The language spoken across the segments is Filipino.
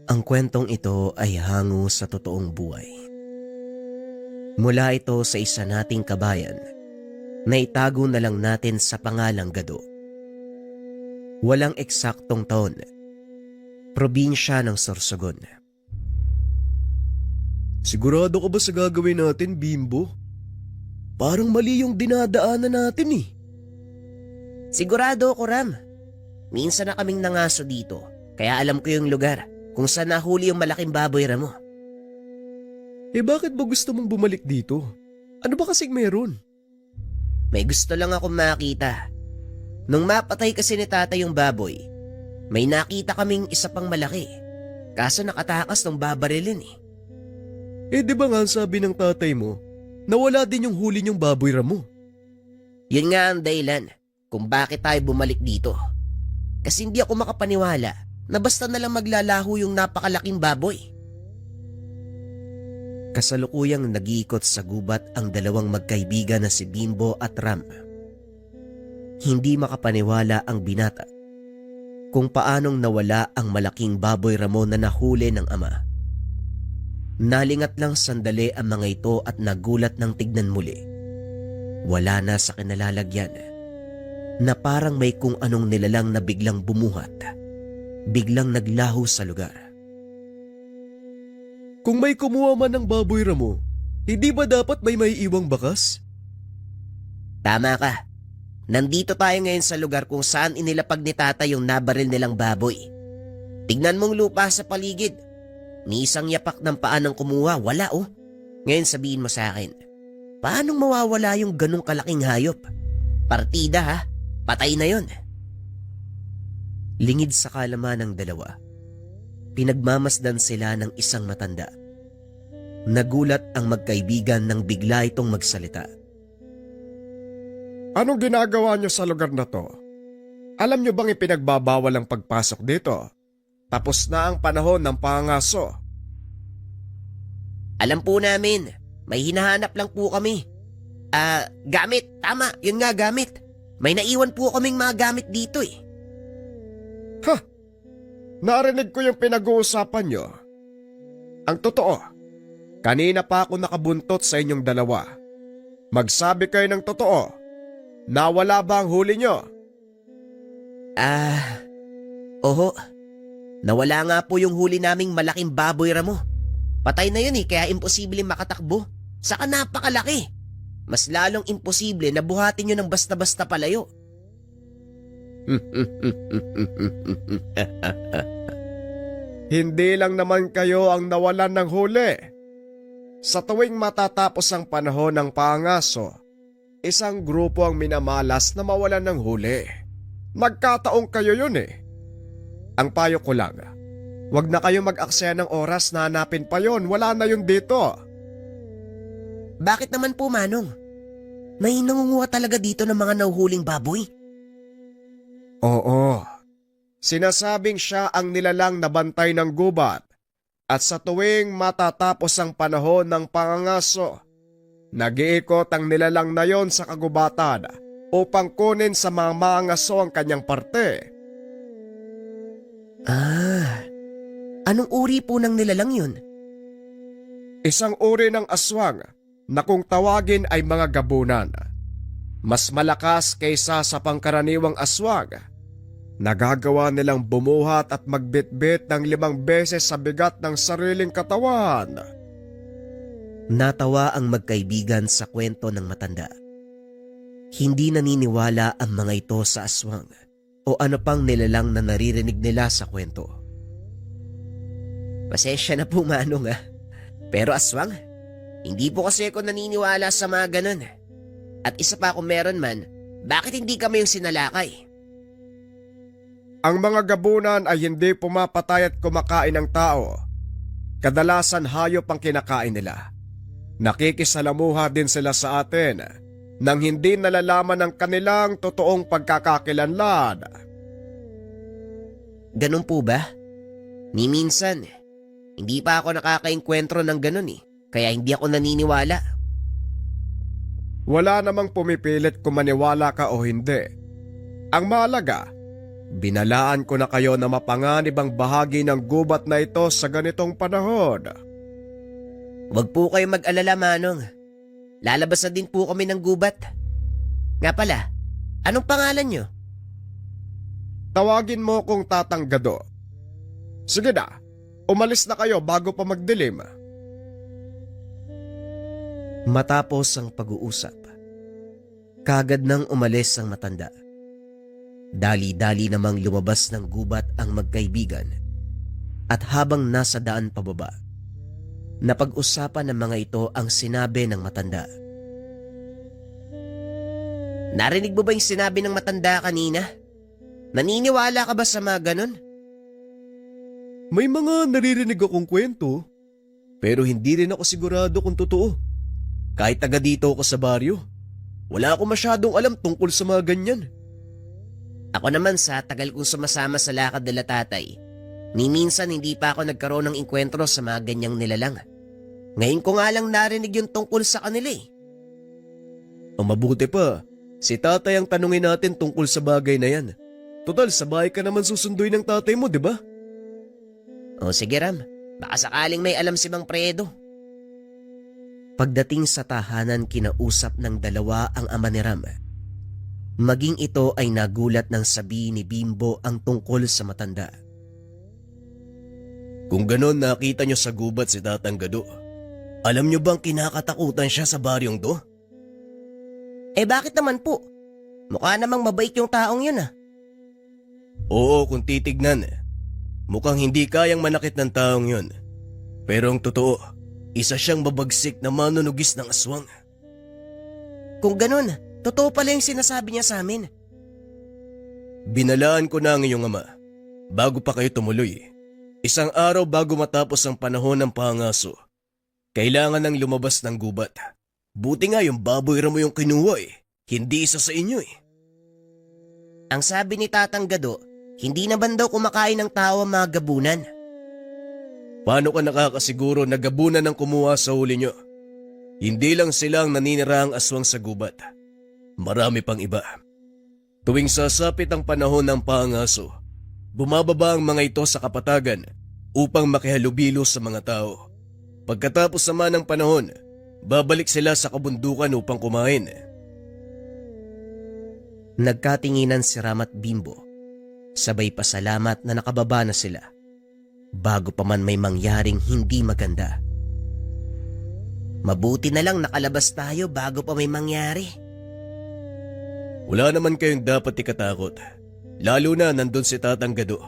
Ang kwentong ito ay hango sa totoong buhay. Mula ito sa isa nating kabayan na itago na lang natin sa pangalang Gado. Walang eksaktong taon. Probinsya ng Sorsogon. Sigurado ka ba sa gagawin natin, Bimbo? Parang mali yung dinadaanan natin eh. Sigurado ako, Ram. Minsan na kaming nangaso dito, kaya alam ko yung lugar kung saan nahuli yung malaking baboy, Ramo. Eh bakit ba gusto mong bumalik dito? Ano ba kasing meron? May gusto lang akong makita. Nung mapatay kasi ni tatay yung baboy, may nakita kaming isa pang malaki. Kaso nakatakas ng babarilin eh. Eh di ba nga sabi ng tatay mo, nawala din yung huli niyong baboy Ramo? Yun nga ang dahilan kung bakit tayo bumalik dito. Kasi hindi ako makapaniwala na basta na lang maglalaho yung napakalaking baboy. Kasalukuyang nag-iikot sa gubat ang dalawang magkaibigan na si Bimbo at Ram. Hindi makapaniwala ang binata kung paanong nawala ang malaking baboy Ramon na nahuli ng ama. Nalingat lang sandali ang mga ito at nagulat ng tignan muli. Wala na sa kinalalagyan na parang may kung anong nilalang na biglang bumuhat. Biglang naglaho sa lugar. Kung may kumuha man ng baboy Ramo, hindi ba dapat may maiiwang bakas? Tama ka. Nandito tayo ngayon sa lugar kung saan inilapag ni tata yung nabaril nilang baboy. Tignan mong lupa sa paligid. Ni isang yapak ng paa ng kumuha, wala oh. Ngayon sabihin mo sa akin, paanong mawawala yung ganong kalaking hayop? Partida ha, patay na yon. Lingid sa kalaman ng dalawa, pinagmamasdan sila ng isang matanda. Nagulat ang magkaibigan nang bigla itong magsalita. Anong ginagawa niyo sa lugar na to? Alam niyo bang ipinagbabawal ang pagpasok dito? Tapos na ang panahon ng pangaso. Alam po namin, may hinahanap lang po kami. Gamit, tama, yun nga gamit. May naiwan po kaming mga gamit dito eh. Narinig ko yung pinag-uusapan niyo. Ang totoo, kanina pa ako nakabuntot sa inyong dalawa. Magsabi kayo ng totoo. Nawala ba ang huli niyo? Oho. Nawala nga po yung huli naming malaking baboy Ramo. Patay na yun eh, kaya imposible makatakbo. Saka napakalaki. Mas lalong imposible na buhatin nyo ng basta-basta palayo. Hindi lang naman kayo ang nawalan ng huli. Sa tuwing matatapos ang panahon ng pangaso, isang grupo ang minamalas na mawalan ng huli. Nagkataong kayo yun eh. Ang payo ko lang, wag na kayo mag-aksaya ng oras na hanapin pa yon, wala na yun dito. Bakit naman po, Manong? May nangunguha talaga dito ng mga nahuhuling baboy? Oo, sinasabing siya ang nilalang na bantay ng gubat at sa tuwing matatapos ang panahon ng pangangaso, nag-iikot ang nilalang na yon sa kagubatan upang kunin sa mga mangangaso ang kanyang parte. Anong uri po ng nilalang yun? Isang uri ng aswang na kung tawagin ay mga gabunan. Mas malakas kaysa sa pangkaraniwang aswang. Nagagawa nilang bumuhat at magbitbit ng 5 beses sa bigat ng sariling katawan. Natawa ang magkaibigan sa kwento ng matanda. Hindi naniniwala ang mga ito sa aswang o ano pang nilalang na naririnig nila sa kwento. Pasensya na po, Manong Pero aswang, hindi po kasi ako naniniwala sa mga ganun. At isa pa kung meron man, bakit hindi kami yung sinalakay? Ang mga gabunan ay hindi pumapatay at kumakain ng tao. Kadalasan hayop ang kinakain nila. Nakikisalamuha din sila sa atin nang hindi nalalaman ang kanilang totoong pagkakakilanlan. Ganun po ba? Ni minsan, hindi pa ako nakakaengkwentro ng ganun kaya hindi ako naniniwala. Wala namang pumipilit kung maniwala ka o hindi. Ang mahalaga, Binalaan ko na kayo na mapanganib ang bahagi ng gubat na ito sa ganitong panahon. Huwag po kayo mag-alala, Manong. Lalabas na din po kami ng gubat. Nga pala, anong pangalan nyo? Tawagin mo kong Tatang Gado. Sige na, umalis na kayo bago pa magdilim. Matapos ang pag-uusap, kagad nang umalis ang matanda. Dali-dali namang lumabas ng gubat ang magkaibigan at habang nasa daan pababa, napag-usapan ng mga ito ang sinabi ng matanda. Narinig mo ba yung sinabi ng matanda kanina? Naniniwala ka ba sa mga ganon? May mga naririnig akong kwento, pero hindi rin ako sigurado kung totoo. Kahit taga dito ako sa baryo, wala ako masyadong alam tungkol sa mga ganyan. Ako naman sa tagal kong sumasama sa lakad nila tatay, ni minsan hindi pa ako nagkaroon ng inkwentro sa mga ganyang nilalang. Ngayon ko nga lang narinig yung tungkol sa kanila eh. Ang mabuti pa, si tatay ang tanungin natin tungkol sa bagay na yan. Total, sa bahay ka naman susunduin ng tatay mo, di ba? O sige Ram, baka sakaling may alam si Mang Fredo. Pagdating sa tahanan, kinausap ng dalawa ang ama ni Ram. Maging ito ay nagulat nang sabihin ni Bimbo ang tungkol sa matanda. Kung ganon nakita nyo sa gubat si Tatang Gado, alam nyo bang kinakatakutan siya sa baryong do? Eh bakit naman po? Mukha namang mabait yung taong yun ah. Oo, kung titignan, mukhang hindi kayang manakit ng taong yun. Pero ang totoo, isa siyang babagsik na manunugis ng aswang. Kung ganun, totoo pala yung sinasabi niya sa amin. Binalaan ko na ang iyong ama, bago pa kayo tumuloy. Isang araw bago matapos ang panahon ng pangaso, kailangan nang lumabas ng gubat. Buti nga yung baboy mo yung kinuha hindi isa sa inyo Ang sabi ni Tatang Gado, hindi naman daw kumakain ng tao ang mga gabunan. Paano ka nakakasiguro na gabunan ang kumuha sa huli nyo? Hindi lang sila ang naniniraang aswang sa gubat. Marami pang iba. Tuwing sasapit ang panahon ng pangaso, bumababa ang mga ito sa kapatagan upang makihalubilo sa mga tao. Pagkatapos naman ng panahon, babalik sila sa kabundukan upang kumain. Nagkatinginan si Ram at Bimbo. Sabay pasalamat na nakababa na sila bago pa man may mangyaring hindi maganda. Mabuti na lang nakalabas tayo bago pa may mangyari. Wala naman kayong dapat ikatakot. Lalo na nandun si Tatang Gado.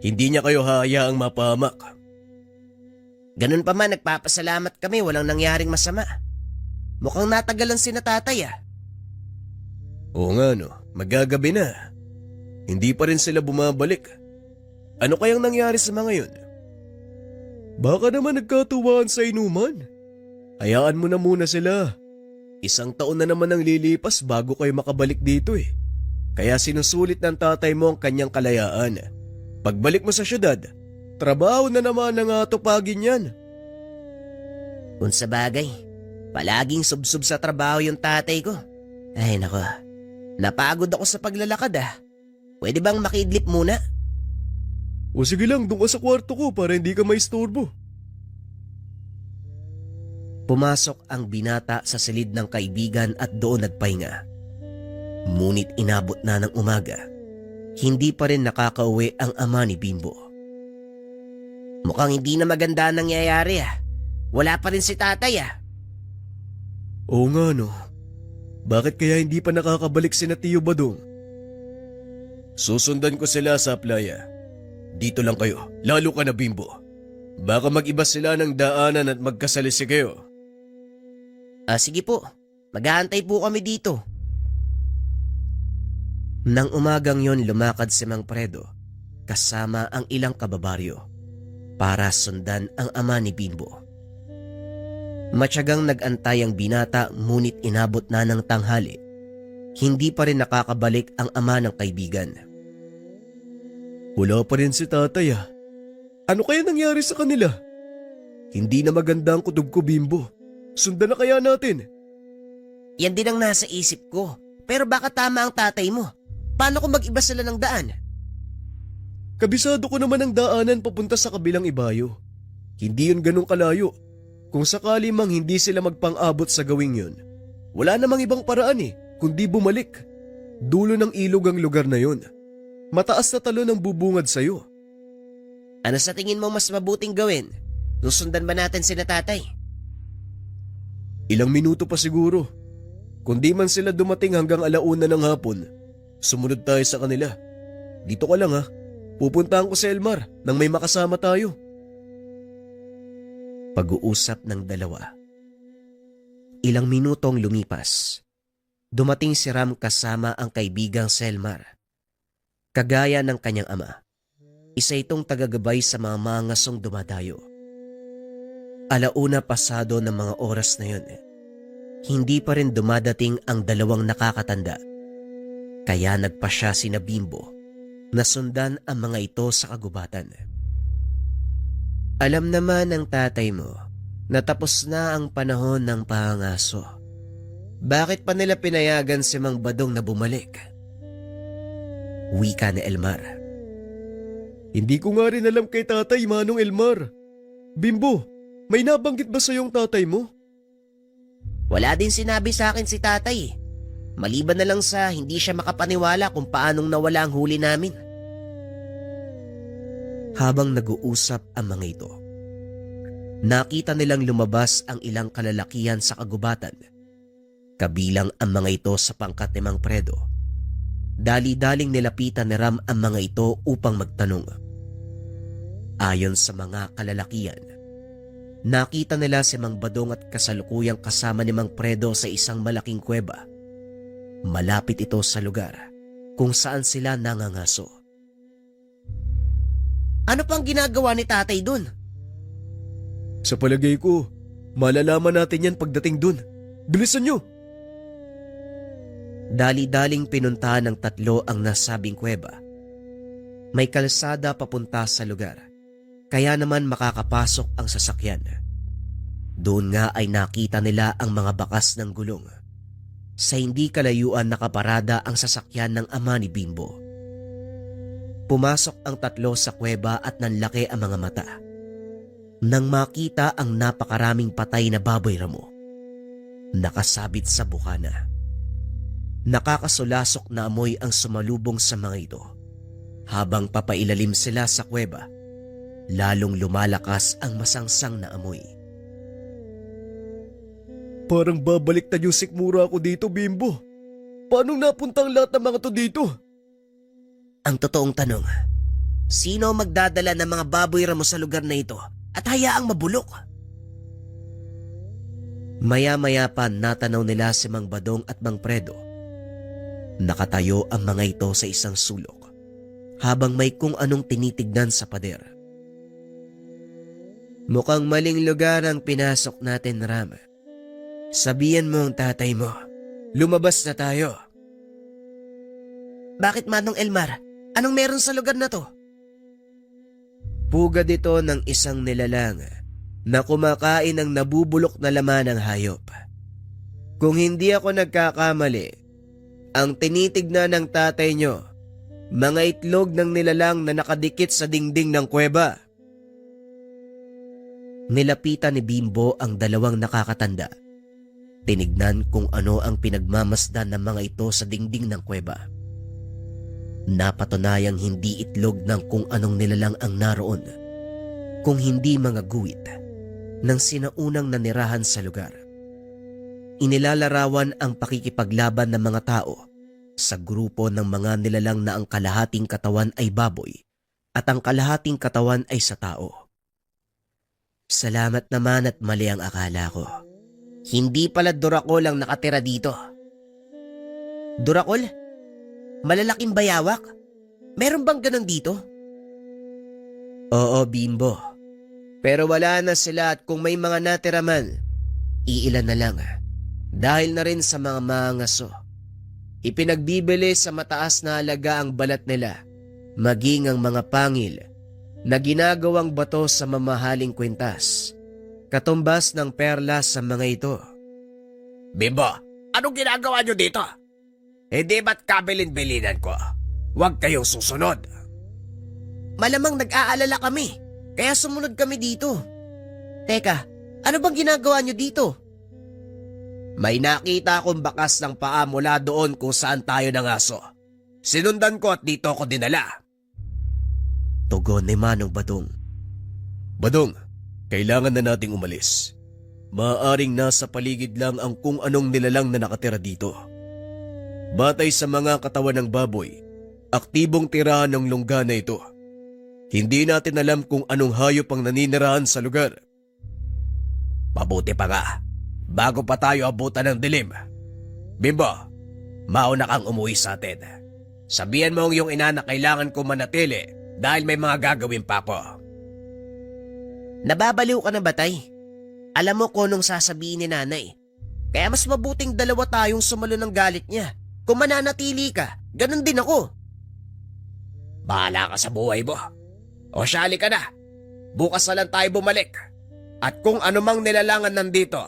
Hindi niya kayo hahayaang mapahamak. Ganun pa man, nagpapasalamat kami, walang nangyaring masama. Mukhang natagalan si na tatay ah. Oo nga no, magagabi na. Hindi pa rin sila bumabalik. Ano kayang nangyari sa mga yun? Baka naman nagkatuwaan sa inuman. Hayaan mo na muna sila. Isang taon na naman ang lilipas bago kayo makabalik dito Kaya sinusulit ng tatay mo ang kanyang kalayaan. Pagbalik mo sa syudad, trabaho na naman ang atupagin yan. Kung sa bagay, palaging subsub sa trabaho yung tatay ko. Ay nako, napagod ako sa paglalakad ah. Pwede bang makidlip muna? O sige lang, doon ka sa kwarto ko para hindi ka maistorbo. Pumasok ang binata sa silid ng kaibigan at doon nagpahinga. Ngunit inabot na ng umaga. Hindi pa rin nakakauwi ang ama ni Bimbo. Mukhang hindi na maganda ang nangyayari ah. Wala pa rin si tatay ah. Oo nga no. Bakit kaya hindi pa nakakabalik si na Tio Badong? Susundan ko sila sa playa. Dito lang kayo, lalo ka na Bimbo. Baka mag-iba sila ng daanan at magkasalisi kayo. Sige po, mag-aantay po kami dito. Nang umagang yon, lumakad si Mang Fredo kasama ang ilang kababaryo para sundan ang ama ni Bimbo. Matyagang nag-antay ang binata ngunit inabot na ng tanghali. Hindi pa rin nakakabalik ang ama ng kaibigan. Wala pa rin si tatay Ano kaya nangyari sa kanila? Hindi na maganda ang kutob ko, Bimbo. Sundan na kaya natin? Yan din ang nasa isip ko. Pero baka tama ang tatay mo. Paano kung mag-iba sila ng daan? Kabisado ko naman ang daanan papunta sa kabilang ibayo. Hindi yun ganun kalayo. Kung sakali mang hindi sila magpang-abot sa gawing yun, wala namang ibang paraan kundi bumalik. Dulo ng ilog ang lugar na yun. Mataas na talo ng bubungad sa'yo. Ano sa tingin mo mas mabuting gawin? Susundan ba natin sila tatay? Ilang minuto pa siguro. Kung di man sila dumating hanggang 1:00 ng hapon, sumunod tayo sa kanila. Dito ka lang ha. Pupuntahan ko si Elmar nang may makasama tayo. Pag-uusap ng dalawa. Ilang minutong lumipas. Dumating si Ram kasama ang kaibigang si Elmar. Kagaya ng kanyang ama, isa itong tagagabay sa mga mangasong dumadayo. 1:00 pasado ng mga oras na yun. Hindi pa rin dumadating ang dalawang nakakatanda. Kaya nagpasya sina Bimbo na sundan ang mga ito sa kagubatan. Alam naman ng tatay mo na tapos na ang panahon ng pangaso. Bakit pa nila pinayagan si Mang Badong na bumalik? Wika ni Elmar. Hindi ko nga rin alam kay tatay, Manong Elmar. Bimbo, may nabanggit ba sa yung tatay mo? Wala din sinabi sa akin si tatay. Maliban na lang sa hindi siya makapaniwala kung paanong nawala ang huli namin. Habang nag-uusap ang mga ito, nakita nilang lumabas ang ilang kalalakihan sa kagubatan. Kabilang ang mga ito sa pangkat ni Mang Predo. Dali-daling nilapitan ni Ram ang mga ito upang magtanong. Ayon sa mga kalalakihan, nakita nila si Mang Badong at kasalukuyang kasama ni Mang Predo sa isang malaking kuweba. Malapit ito sa lugar kung saan sila nangangaso. Ano pang ginagawa ni tatay dun? Sa palagay ko, malalaman natin yan pagdating dun. Bilisan nyo! Dali-daling pinuntahan ng tatlo ang nasabing kuweba. May kalsada papunta sa lugar, kaya naman makakapasok ang sasakyan. Doon nga ay nakita nila ang mga bakas ng gulong. Sa hindi kalayuan nakaparada ang sasakyan ng ama ni Bimbo. Pumasok ang tatlo sa kuweba at nanlaki ang mga mata. Nang makita ang napakaraming patay na baboy ramo, nakasabit sa bukana. Nakakasulasok na amoy ang sumalubong sa mga ito. Habang papailalim sila sa kuweba, lalong lumalakas ang masangsang na amoy. Parang babalik na yung sikmura ako dito, Bimbo. Paano napunta ang lahat ng mga to dito? Ang totoong tanong, sino magdadala ng mga baboy ramo sa lugar na ito at hayaang mabulok? Maya-maya pa natanaw nila si Mang Badong at Mang Predo. Nakatayo ang mga ito sa isang sulok habang may kung anong tinitignan sa pader. Mukhang maling lugar ang pinasok natin, Ram. Sabihan mo ang tatay mo, lumabas na tayo. Bakit, Manong Elmar? Anong meron sa lugar na to? Pugad ito ng isang nilalang na kumakain ng nabubulok na laman ng hayop. Kung hindi ako nagkakamali, ang tinitignan ng tatay nyo, mga itlog ng nilalang na nakadikit sa dingding ng kuweba. Nilapitan ni Bimbo ang dalawang nakakatanda. Tinignan kung ano ang pinagmamasdan ng mga ito sa dingding ng kuweba. Napatunayang hindi itlog ng kung anong nilalang ang naroon, kung hindi mga guwit ng sinaunang nanirahan sa lugar. Inilalarawan ang pakikipaglaban ng mga tao sa grupo ng mga nilalang na ang kalahating katawan ay baboy at ang kalahating katawan ay sa tao. Salamat naman at mali ang akala ko. Hindi pala Durakol ang nakatira dito. Durakol? Malalaking bayawak? Meron bang ganun dito? Oo, Bimbo. Pero wala na sila at kung may mga natira man, iilan na lang. Dahil na rin sa mga mangaso. Ipinagbibili sa mataas na halaga ang balat nila, maging ang mga pangil na ginagawang bato sa mamahaling kwintas, katumbas ng perlas sa mga ito. Bimbo, anong ginagawa nyo dito? Hindi ba't kabilin-bilinan ko? Huwag kayong susunod. Malamang nag-aalala kami, kaya sumunod kami dito. Teka, ano bang ginagawa niyo dito? May nakita akong bakas ng paa mula doon kung saan tayo nangaso. Sinundan ko at dito ako dinala. Tugon ni Manong Badong. Badong, kailangan na nating umalis. Maaaring nasa paligid lang ang kung anong nilalang na nakatira dito. Batay sa mga katawan ng baboy, aktibong tirahan ng lungga na ito. Hindi natin alam kung anong hayop ang naninirahan sa lugar. Mabuti pa nga, bago pa tayo abutan ng dilim. Bimbo, mauna kang umuwi sa atin. Sabihan mo ang iyong ina na kailangan ko manatili dahil may mga gagawin pa ako. Nababaliw ka na ba, Tay? Alam mo kung anong sasabihin ni nanay. Kaya mas mabuting dalawa tayong sumalo ng galit niya. Kung mananatili ka, ganun din ako. Bahala ka sa buhay mo. O syali ka na. Bukas na lang tayo bumalik. At kung anumang nilalangan nandito,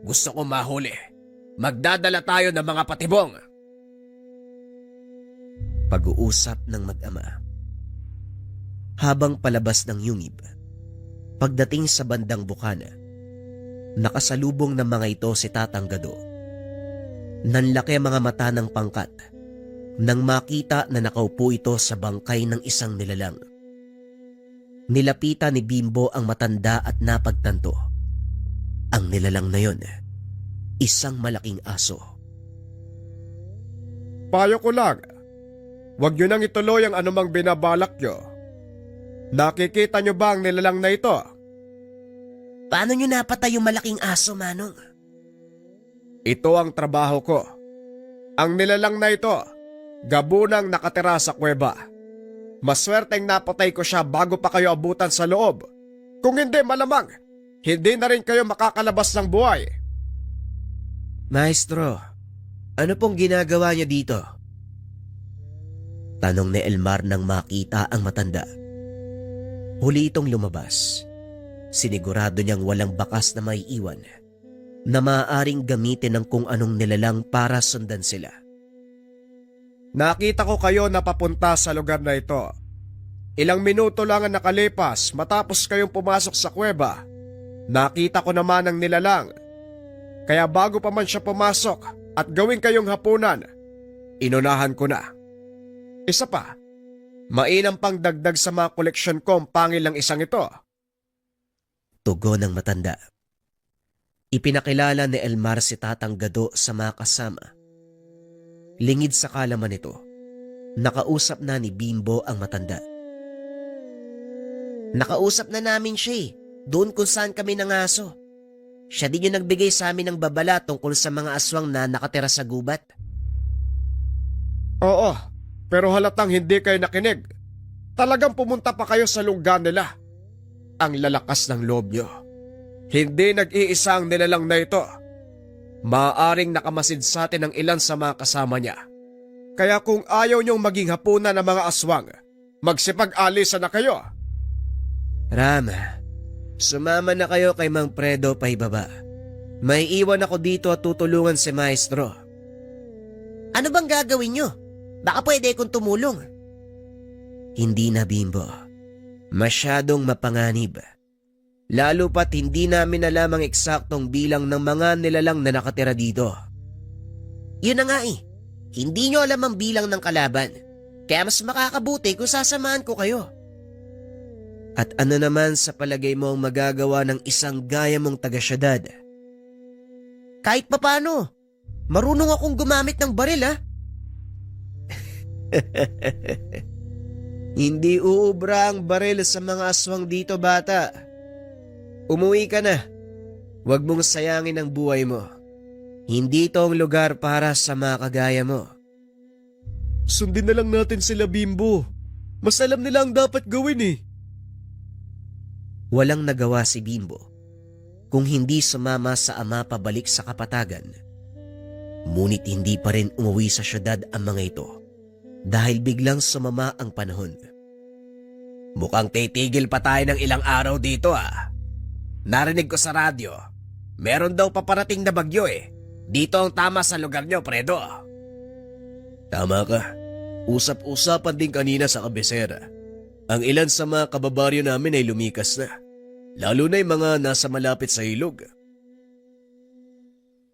gusto ko mahuli. Magdadala tayo ng mga patibong. Pag-uusap ng mag-ama. Habang palabas ng yungib, pagdating sa bandang bukana, nakasalubong ng mga ito si Tatang Gado. Nanlaki ang mga mata ng pangkat nang makita na nakaupo ito sa bangkay ng isang nilalang. Nilapitan ni Bimbo ang matanda at napagtanto. Ang nilalang na yon, isang malaking aso. Payo ko lang, huwag nyo nang ituloy ang anumang binabalak nyo. Nakikita nyo ba ang nilalang na ito? Paano nyo napatay yung malaking aso, Manong? Ito ang trabaho ko. Ang nilalang na ito, gabunang nakatira sa kuweba. Maswerteng napatay ko siya bago pa kayo abutan sa loob. Kung hindi, malamang, hindi na rin kayo makakalabas ng buhay. Maestro, ano pong ginagawa niya dito? Tanong ni Elmar nang makita ang matanda. Huli itong lumabas. Sinigurado niyang walang bakas na may iwan na maaaring gamitin ng kung anong nilalang para sundan sila. Nakita ko kayo na papunta sa lugar na ito. Ilang minuto lang ang nakalipas matapos kayong pumasok sa kuweba. Nakita ko naman ang nilalang. Kaya bago pa man siya pumasok at gawin kayong hapunan, inunahan ko na. Isa pa, mainam pang dagdag sa mga koleksyon ko ang pangil ng isang ito. Tugon ng matanda. Ipinakilala ni Elmar si Tatang Gado sa mga kasama. Lingid sa kalaman nito, nakausap na ni Bimbo ang matanda. Nakausap na namin siya doon kung saan kami nangaso. Siya din yung nagbigay sa amin ng babala tungkol sa mga aswang na nakatira sa gubat. Oo, pero halatang hindi kayo nakinig. Talagang pumunta pa kayo sa lungga nila. Ang lalakas ng loob nyo. Hindi nag-iisa ang nilalang na ito. Maaaring nakamasid sa atin ng ilan sa mga kasama niya. Kaya kung ayaw niyong maging hapunan ng mga aswang, magsipag-alisa na kayo. Ram, sumama na kayo kay Mang Predo pa ibaba. May iwan ako dito at tutulungan si Maestro. Ano bang gagawin niyo? Baka pwede akong tumulong. Hindi na, Bimbo. Masyadong mapanganib. Lalo pat hindi namin alam ang eksaktong bilang ng mga nilalang na nakatira dito. Yun na nga eh. Hindi nyo alam ang bilang ng kalaban. Kaya mas makakabuti kung sasamahan ko kayo. At ano naman sa palagay mo ang magagawa ng isang gaya mong taga-syudad? Kahit papano, marunong akong gumamit ng baril, ha? Hindi uubra ang baril sa mga aswang dito, bata. Umuwi ka na. Huwag mong sayangin ang buhay mo. Hindi ito ang lugar para sa mga kagaya mo. Sundin na lang natin sila, Bimbo. Mas alam nila ang dapat gawin eh. Walang nagawa si Bimbo kung hindi sumama sa ama pabalik sa kapatagan. Ngunit hindi pa rin umuwi sa syudad ang mga ito dahil biglang sumama ang panahon. Mukhang titigil pa tayo ng ilang araw dito ah. Narinig ko sa radyo, meron daw paparating na bagyo eh. Dito ang tama sa lugar nyo, Predo. Tama ka. Usap-usapan din kanina sa kabisera. Ang ilan sa mga kababaryo namin ay lumikas na, lalo na yung mga nasa malapit sa ilog.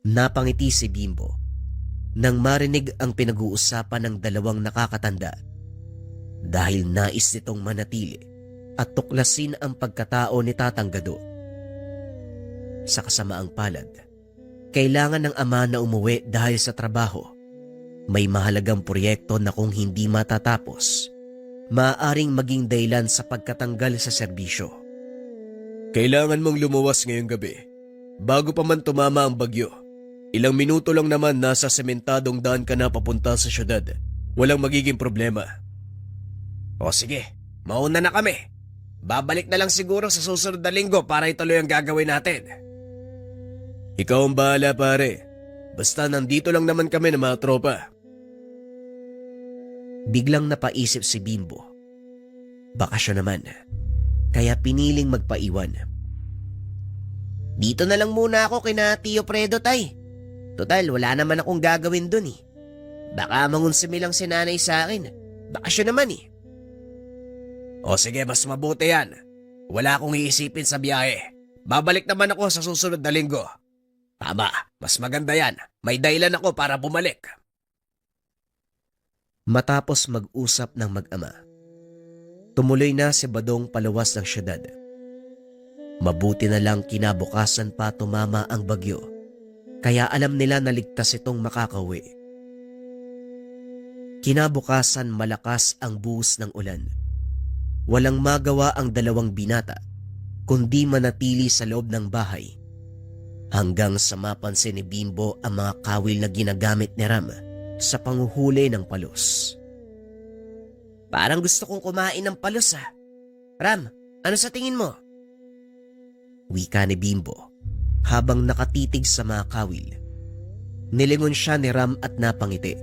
Napangiti si Bimbo nang marinig ang pinag-uusapan ng dalawang nakakatanda dahil nais nitong manatili at tuklasin ang pagkatao ni Tatang Gado. Sa kasamaang palad, kailangan ng ama na umuwi dahil sa trabaho. May mahalagang proyekto na kung hindi matatapos, maaaring maging dahilan sa pagkatanggal sa serbisyo. Kailangan mong lumuwas ngayong gabi. Bago pa man tumama ang bagyo, ilang minuto lang naman nasa sementadong daan ka na papunta sa syudad. Walang magiging problema. O sige, mauna na kami. Babalik na lang siguro sa susunod na linggo para ituloy ang gagawin natin. Ikaw ang bahala pare. Basta nandito lang naman kami ng mga tropa. Biglang napaisip si Bimbo. Bakasyon naman, kaya piniling magpaiwan. Dito na lang muna ako kina Tio Fredo, tay. Total, wala naman akong gagawin dun eh. Baka mangunsumi lang si nanay sa akin. Bakasyon naman eh. O sige, mas mabuti yan. Wala akong iisipin sa biyahe. Babalik naman ako sa susunod na linggo. Tama, mas maganda yan. May dahilan ako para bumalik. Matapos mag-usap ng mag-ama, tumuloy na si Badong palawas ng syudad. Mabuti na lang kinabukasan pa tumama ang bagyo, kaya alam nila na ligtas itong makakauwi. Kinabukasan malakas ang buhos ng ulan. Walang magawa ang dalawang binata, kundi manatili sa loob ng bahay. Hanggang sa mapansin ni Bimbo ang mga kawil na ginagamit ni Ram sa panguhuli ng palos. Parang gusto kong kumain ng palos ah. Ram, ano sa tingin mo? Wika ni Bimbo habang nakatitig sa mga kawil. Nilingon siya ni Ram at napangiti.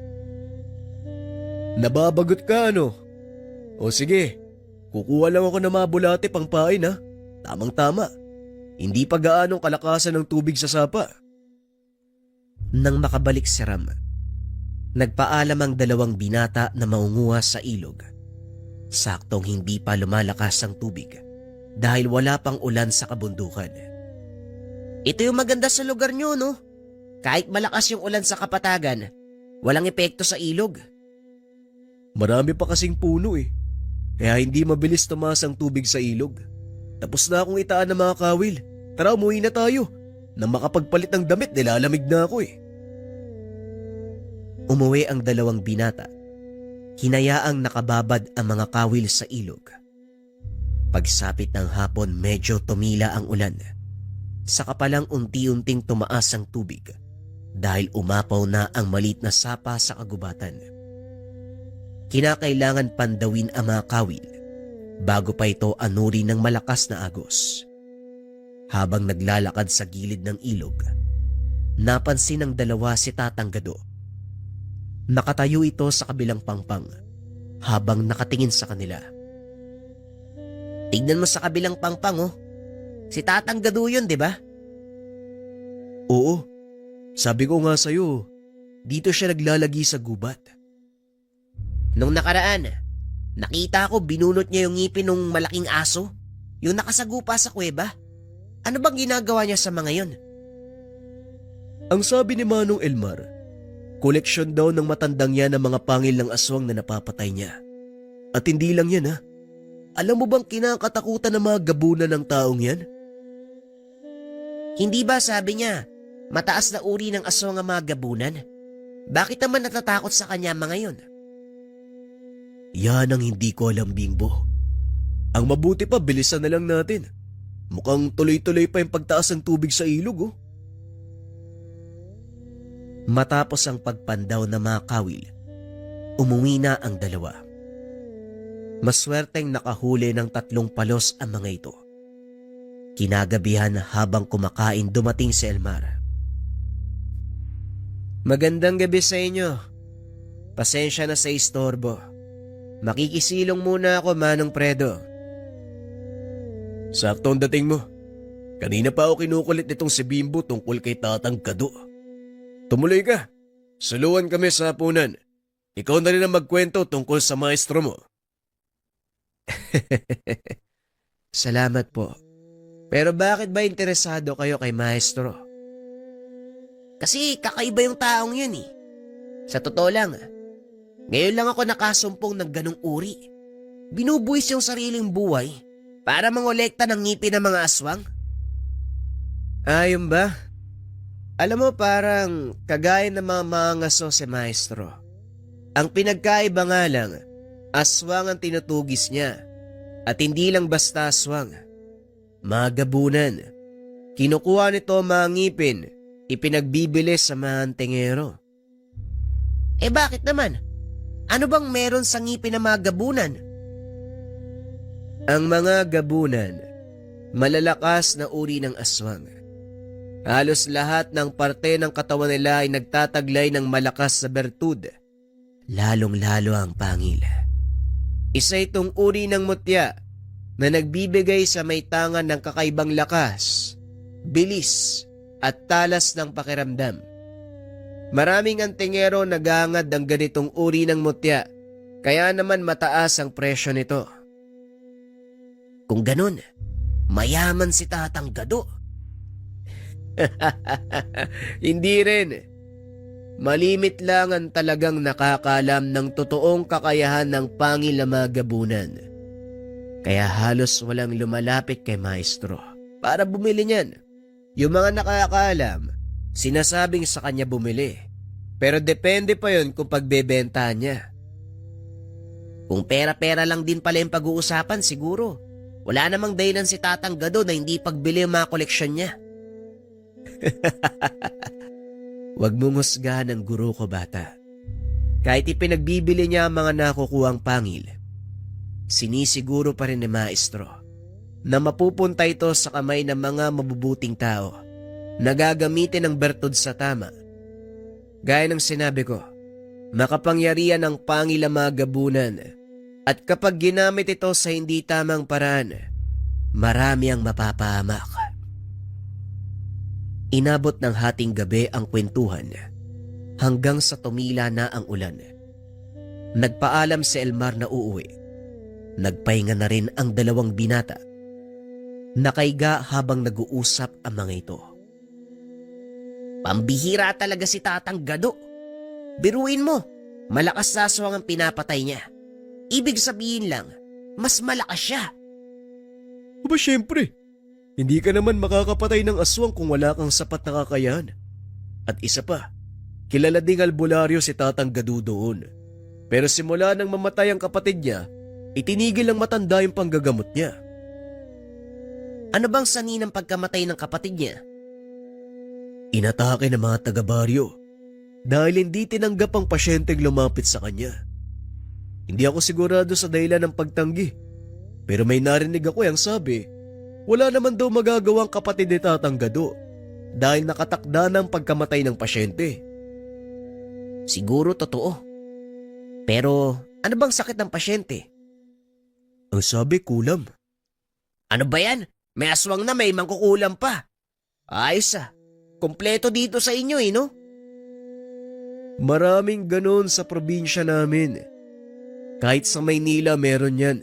Nababagot ka ano? O sige, kukuha lang ako ng mga bulate pang pain ha. Tamang-tama. Hindi pa gaanong kalakasan ng tubig sa sapa. Nang makabalik si Ram, nagpaalam ang dalawang binata na maunguha sa ilog. Saktong hindi pa lumalakas ang tubig dahil wala pang ulan sa kabundukan. Ito yung maganda sa lugar nyo, no? Kahit malakas yung ulan sa kapatagan, walang epekto sa ilog. Marami pa kasing puno eh. Kaya hindi mabilis tumaas ang tubig sa ilog. Tapos na akong itaan ng mga kawil. Tara, umuwi na tayo. Nang makapagpalit ng damit, nilalamig na ako eh. Umuwi ang dalawang binata. Hinayaang nakababad ang mga kawil sa ilog. Pagsapit ng hapon, medyo tumila ang ulan. Saka palang unti-unting tumaas ang tubig dahil umapaw na ang maliit na sapa sa kagubatan. Kinakailangan pandawin ang mga kawil bago pa ito anurin ng malakas na agos. Habang naglalakad sa gilid ng ilog, napansin ng dalawa si Tatang Gado. Nakatayo ito sa kabilang pangpang habang nakatingin sa kanila. Tignan mo sa kabilang pangpang oh. Si Tatang Gado yun, di ba? Oo, sabi ko nga sa'yo, dito siya naglalagi sa gubat. Nung nakaraan, nakita ko binunot niya yung ngipin ng malaking aso, yung nakasagupa sa kuweba. Ano bang ginagawa niya sa mga yun? Ang sabi ni Manong Elmar, koleksyon daw ng matandang yan ng mga pangil ng aswang na napapatay niya. At hindi lang yan ha. Alam mo bang kinakatakutan ng mga gabunan ng taong yan? Hindi ba sabi niya, mataas na uri ng aswang ang mga gabunan? Bakit naman natatakot sa kanya mga yun? Yan ang hindi ko alam, Bimbo. Ang mabuti pa, bilisan na lang natin. Mukhang tuloy-tuloy pa yung pagtaas ng tubig sa ilog, oh. Matapos ang pagpandaw ng mga kawil, umuwi na ang dalawa. Maswerteng nakahuli ng 3 palos ang mga ito. Kinagabihan habang kumakain dumating si Elmar. Magandang gabi sa inyo. Pasensya na sa istorbo. Makikisilong muna ako, Manong Fredo. Sakto ang dating mo. Kanina pa ako kinukulit nitong si Bimbo tungkol kay Tatang Gado. Tumuloy ka. Suluan kami sa hapunan. Ikaw na rin ang magkwento tungkol sa maestro mo. Salamat po. Pero bakit ba interesado kayo kay Maestro? Kasi kakaiba yung taong yun eh. Sa totoo lang, ngayon lang ako nakasumpong ng ganong uri. Binubuwis yung sariling buhay para mangolekta ng ngipin ng mga aswang. Ayun ba? Alam mo parang kagaya ng mga mangaso si Maestro. Ang pinagkaiba nga lang, aswang ang tinutugis niya. At hindi lang basta aswang. Mga gabunan. Kinukuha nito mga ngipin, ipinagbibili sa mga antingero. Eh bakit naman? Ano bang meron sa ngipin ng mga gabunan? Ang mga gabunan, malalakas na uri ng aswang. Halos lahat ng parte ng katawan nila ay nagtataglay ng malakas na bertud. Lalong-lalo ang pangil. Isa itong uri ng mutya na nagbibigay sa may tangan ng kakaibang lakas, bilis at talas ng pakiramdam. Maraming antingero nagangad ng ganitong uri ng mutya, kaya naman mataas ang presyo nito. Kung ganun, mayaman si Tatang Gado. Hindi rin. Malimit lang ang talagang nakakalam ng totoong kakayahan ng pangil na mga gabunan. Kaya halos walang lumalapit kay Maestro para bumili niyan. Yung mga nakakalam, sinasabing sa kanya bumili. Pero depende pa yon kung pagbebenta niya. Kung pera-pera lang din pala yung pag-uusapan siguro. Wala namang dahilan si Tatang Gado na hindi pagbili ang mga koleksyon niya. Huwag mong husgahan ang guro ko, bata. Kahit ipinagbibili niya ang mga nakukuhang pangil, sinisiguro pa rin ni Maestro na mapupunta ito sa kamay ng mga mabubuting tao na gagamitin ang bertud sa tama. Gaya ng sinabi ko, makapangyarihan ang pangil ang mga gabunan at kapag ginamit ito sa hindi tamang paraan, marami ang mapapahamak. Inabot ng hating gabi ang kwentuhan hanggang sa tumila na ang ulan. Nagpaalam si Elmar na uuwi. Nagpahinga na rin ang dalawang binata. Nakaiga habang nag-uusap ang mga ito. Pambihira talaga si Tatang Gado. Biruin mo, malakas sa aswang ang pinapatay niya. Ibig sabihin lang, mas malakas siya. Aba syempre, hindi ka naman makakapatay ng aswang kung wala kang sapat na kakayahan. At isa pa, kilala ding albularyo si Tatang Gado doon. Pero simula nang mamatay ang kapatid niya, itinigil ang matanda yung panggagamot niya. Ano bang sanhi ng pagkamatay ng kapatid niya? Inatake ng mga taga-baryo dahil hindi tinanggap ang pasyenteng lumapit sa kanya. Hindi ako sigurado sa dahilan ng pagtanggi, pero may narinig ako yang sabi, wala naman daw magagawang kapatid ni Tatang Gado dahil nakatakda ng pagkamatay ng pasyente. Siguro totoo. Pero ano bang sakit ng pasyente? Ang sabi, kulam. Ano ba yan? May aswang na may mangkukulam pa. Ayos ah. Kompleto dito sa inyo no? Maraming ganon sa probinsya namin. Kahit sa Maynila meron yan.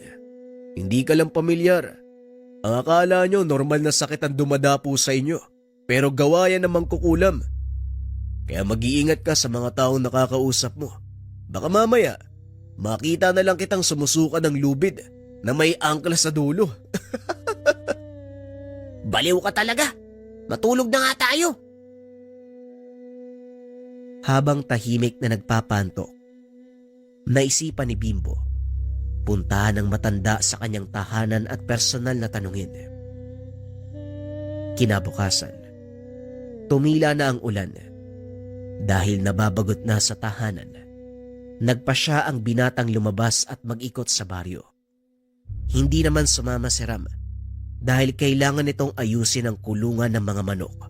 Hindi ka lang pamilyar. Ang akala nyo normal na sakit ang dumadapo sa inyo. Pero gawa yan ng mangkukulam. Kaya mag-iingat ka sa mga taong nakakausap mo. Baka mamaya, makita na lang kitang sumusuka ng lubid na may angkla sa dulo. Baliw ka talaga. Matulog na nga tayo. Habang tahimik na nagpapantok, naisipan ni Bimbo, puntahan ng matanda sa kanyang tahanan at personal na tanungin. Kinabukasan, tumila na ang ulan. Dahil nababagot na sa tahanan, nagpa siya ang binatang lumabas at mag-ikot sa baryo. Hindi naman sumama si Ram dahil kailangan nitong ayusin ang kulungan ng mga manok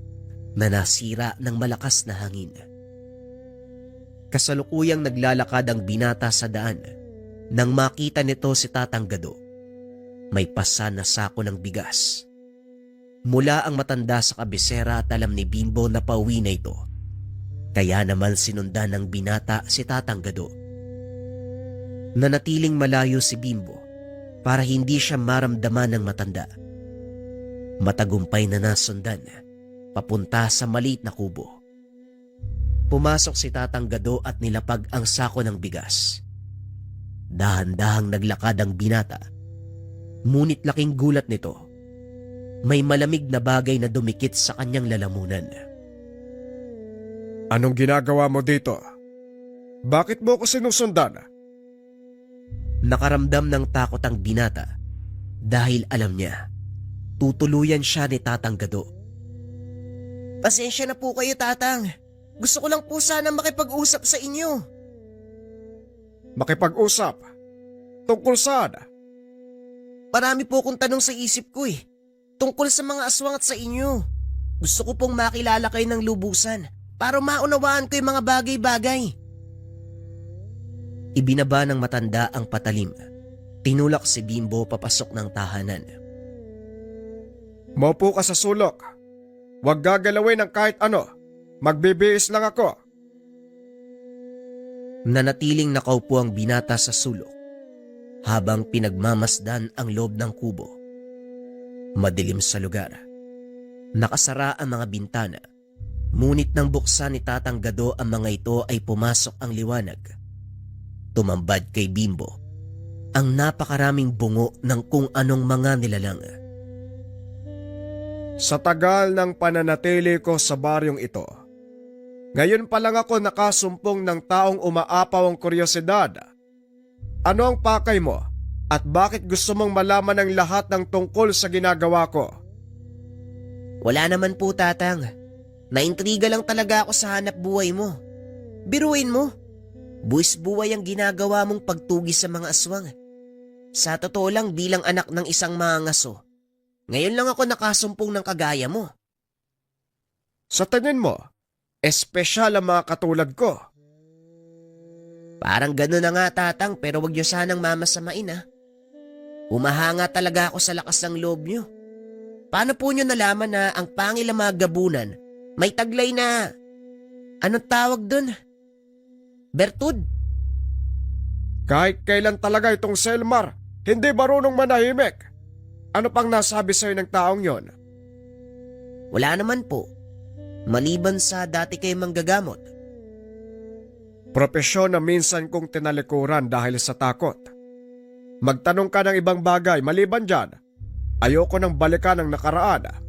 na nasira ng malakas na hangin. Kasalukuyang naglalakad ang binata sa daan nang makita nito si Tatang Gado. May pasan na sako ng bigas. Mula ang matanda sa kabisera at alam ni Bimbo na pauwi na ito. Kaya naman sinundan ng binata si Tatang Gado. Nanatiling malayo si Bimbo para hindi siya maramdaman ng matanda. Matagumpay na nasundan papunta sa maliit na kubo. Pumasok si Tatang Gado at nilapag ang sako ng bigas. Dahan-dahang naglakad ang binata. Ngunit laking gulat nito. May malamig na bagay na dumikit sa kanyang lalamunan. Anong ginagawa mo dito? Bakit mo ko sinusundan? Nakaramdam ng takot ang binata dahil alam niya, tutuluyan siya ni Tatang Gado. Pasensya na po kayo, Tatang. Gusto ko lang po sana makipag-usap sa inyo. Makipag-usap? Tungkol saan? Marami po akong tanong sa isip ko tungkol sa mga aswang at sa inyo. Gusto ko pong makilala kayo ng lubusan para maunawaan ko yung mga bagay-bagay. Ibinaba ng matanda ang patalim. Tinulak si Bimbo papasok ng tahanan. Maupo ka sa sulok. Huwag gagalawin ng kahit ano. Magbibihis lang ako. Nanatiling nakaupo ang binata sa sulok habang pinagmamasdan ang loob ng kubo. Madilim sa lugar. Nakasara ang mga bintana. Ngunit nang buksan ni Tatang Gado ang mga ito ay pumasok ang liwanag. Tumambad kay Bimbo ang napakaraming bungo ng kung anong mga nilalang. Sa tagal ng pananatili ko sa baryong ito, ngayon pa lang ako nakasumpong ng taong umaapaw ang kuryosidad. Ano ang pakay mo at bakit gusto mong malaman ang lahat ng tungkol sa ginagawa ko? Wala naman po, Tatang. Naintriga lang talaga ako sa hanap buhay mo. Biruin mo. Buwis buhay ang ginagawa mong pagtugi sa mga aswang. Sa totoo lang bilang anak ng isang mangaso, ngayon lang ako nakasumpong ng kagaya mo. Sa tingin mo, espesyal ang mga katulad ko. Parang gano'n na nga, Tatang, pero wag niyo sanang mamasamain Humahanga talaga ako sa lakas ng loob niyo. Paano po niyo nalaman na ang pangil ng mga gabunan may taglay na, anong tawag dun? Bertud? Kahit kailan talaga itong Selmar, hindi marunong manahimik. Ano pang nasabi sa'yo ng taong yon? Wala naman po. Maliban sa dati kayo manggagamot. Propesyon na minsan kong tinalikuran dahil sa takot. Magtanong ka ng ibang bagay maliban dyan. Ayoko nang balikan ang nakaraan.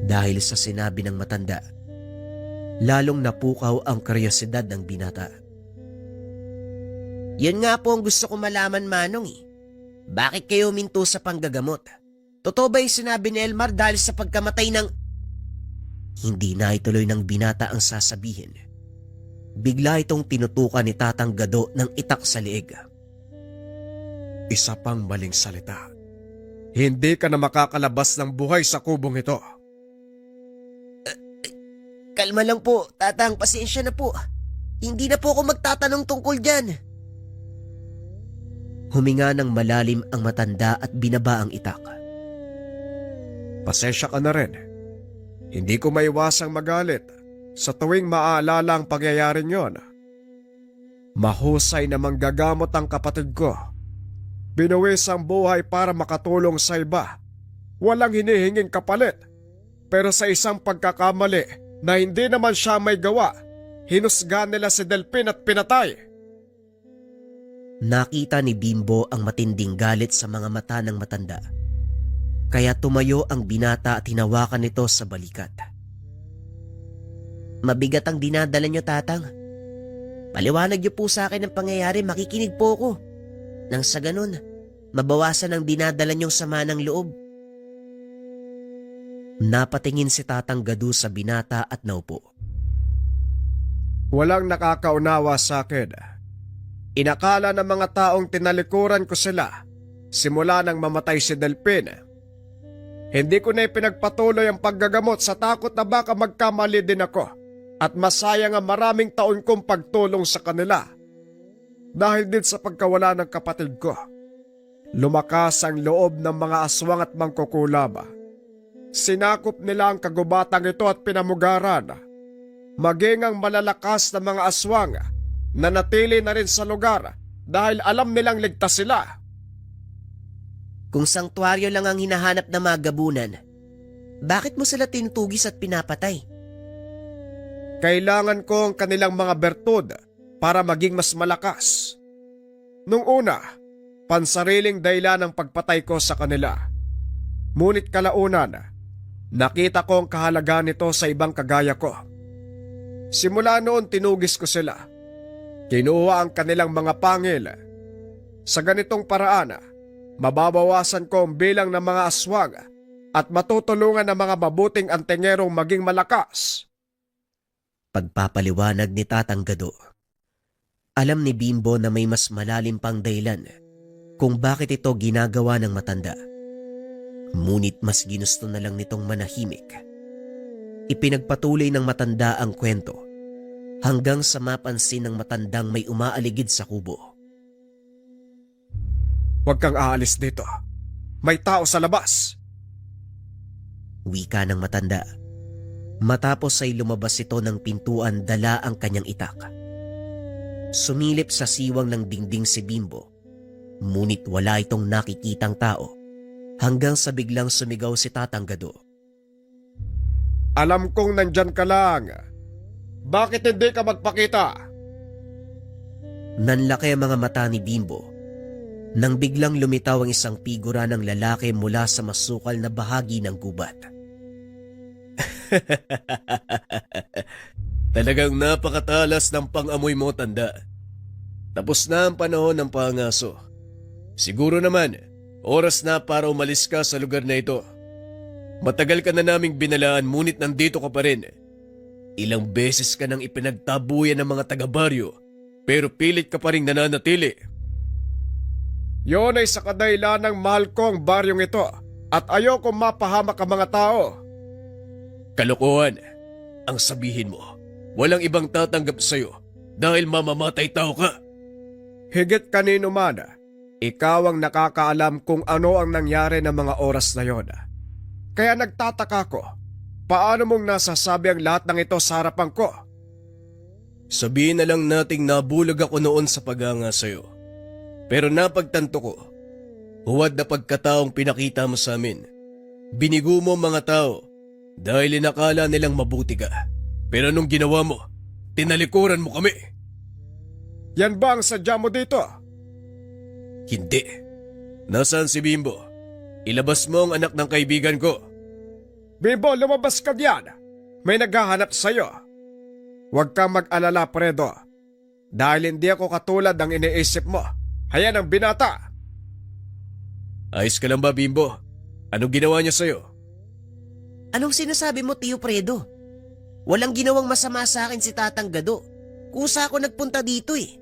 Dahil sa sinabi ng matanda, lalong napukaw ang kuryosidad ng binata. Yun nga po ang gusto ko malaman, Manong Bakit kayo minto sa panggagamot? Totoo ba yung sinabi ni Elmar dahil sa pagkamatay ng... Hindi na ituloy ng binata ang sasabihin. Bigla itong tinutukan ni Tatang Gado ng itak sa liig. Isa pang maling salita. Hindi ka na makakalabas ng buhay sa kubong ito. Kalma lang po, Tatang. Pasensya na po. Hindi na po ako magtatanong tungkol dyan. Huminga ng malalim ang matanda at binaba ang itak. Pasensya ka na rin. Hindi ko maiwasang magalit sa tuwing maaalala ang pangyayaring yon. Mahusay na manggagamot ang kapatid ko. Binuwis ang buhay para makatulong sa iba. Walang hinihinging kapalit. Pero sa isang pagkakamali na hindi naman siya may gawa, hinusga nila si Delpin at pinatay. Nakita ni Bimbo ang matinding galit sa mga mata ng matanda. Kaya tumayo ang binata at hinawakan nito sa balikat. Mabigat ang dinadala niyo, Tatang. Paliwanag niyo po sa akin ang pangyayari, makikinig po ako. Nang sa ganun, mabawasan ang dinadala niyong sama ng loob. Napatingin si Tatang Gado sa binata at naupo. Walang nakakaunawa sa akin. Inakala ng mga taong tinalikuran ko sila simula nang mamatay si Delpin. Hindi ko na ipinagpatuloy ang paggagamot sa takot na baka magkamali din ako at masayang ang maraming taon kong pagtulong sa kanila. Dahil din sa pagkawala ng kapatid ko, lumakas ang loob ng mga aswang at mangkukulab. Sinakop nila ang kagubatang ito at pinamugaran. Maging ang malalakas na mga aswang na natili na rin sa lugar dahil alam nilang ligtas sila. Kung sanktuaryo lang ang hinahanap na mga gabunan, bakit mo sila tinutugis at pinapatay? Kailangan ko ang kanilang mga bertud para maging mas malakas. Nung una, pansariling dahilan ng pagpatay ko sa kanila. Ngunit kalaunan, nakita ko ang kahalagaan nito sa ibang kagaya ko. Simula noon tinugis ko sila. Kinuha ang kanilang mga pangil. Sa ganitong paraan, mababawasan ko ang bilang ng mga aswang at matutulungan ng mga mabuting antengerong maging malakas. Pagpapaliwanag ni Tatang Gado. Alam ni Bimbo na may mas malalim pang dahilan kung bakit ito ginagawa ng matanda. Ngunit mas ginusto na lang nitong manahimik. Ipinagpatuloy ng matanda ang kwento hanggang sa mapansin ng matandang may umaaligid sa kubo. Huwag kang aalis dito. May tao sa labas. Wika ng matanda. Matapos ay lumabas ito ng pintuan dala ang kanyang itak. Sumilip sa siwang ng dingding si Bimbo, ngunit wala itong nakikitang tao hanggang sa biglang sumigaw si Tatang Gado. Alam kong nandyan ka lang. Bakit hindi ka magpakita? Nanlaki ang mga mata ni Bimbo nang biglang lumitaw ang isang figura ng lalaki mula sa masukal na bahagi ng gubat. Talagang napakatalas ng pang-amoy mo, tanda. Tapos na ang panahon ng pangaso. Siguro naman, oras na para umalis ka sa lugar na ito. Matagal ka na naming binalaan ngunit nandito ka pa rin. Ilang beses ka nang ipinagtabuyan ng mga taga-baryo pero pilit ka pa rin nananatili. Yon ay sa kadahilan ng mahal ko ang baryong ito at ayoko mapahamak ang mga tao. Kalokohan, ang sabihin mo, walang ibang tatanggap sa'yo dahil mamamatay tao ka. Higit kanino man, ikaw ang nakakaalam kung ano ang nangyari ng mga oras na yon. Kaya nagtataka ko, paano mong nasasabi ang lahat ng ito sa harapan ko? Sabihin na lang nating nabulag ako noon sa paganga sa'yo. Pero napagtanto ko, huwad na pagkataong pinakita mo sa amin. Binigo mo mga tao dahil inakala nilang mabuti ka. Pero nung ginawa mo, tinalikuran mo kami. Yan ba ang sadya mo dito? Hindi. Nasaan si Bimbo? Ilabas mo ang anak ng kaibigan ko. Bimbo, lumabas ka diyan. May naghahanap sa'yo. Huwag kang mag-alala, Fredo. Dahil hindi ako katulad ng iniisip mo. Hayan ang binata. Ayos ka lang ba, Bimbo? Anong ginawa niya sa'yo? Anong sinasabi mo, Tio Fredo? Walang ginawang masama sa akin si Tatang Gado. Kusa ako nagpunta dito eh.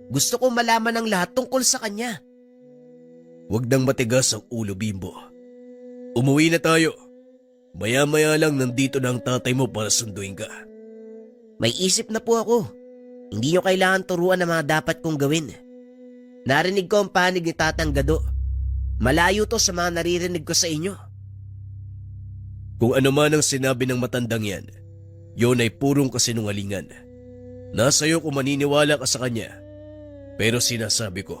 Gusto ko malaman ang lahat tungkol sa kanya. Huwag nang matigas ang ulo, Bimbo. Umuwi na tayo. Maya-maya lang nandito na ang tatay mo para sunduin ka. May isip na po ako. Hindi nyo kailangan turuan ng mga dapat kong gawin. Narinig ko ang panig ni Tatang Gado. Malayo to sa mga naririnig ko sa inyo. Kung ano man ang sinabi ng matandang yan, yon ay purong kasinungalingan. Nasa'yo kung maniniwala ka sa kanya. Pero sinasabi ko,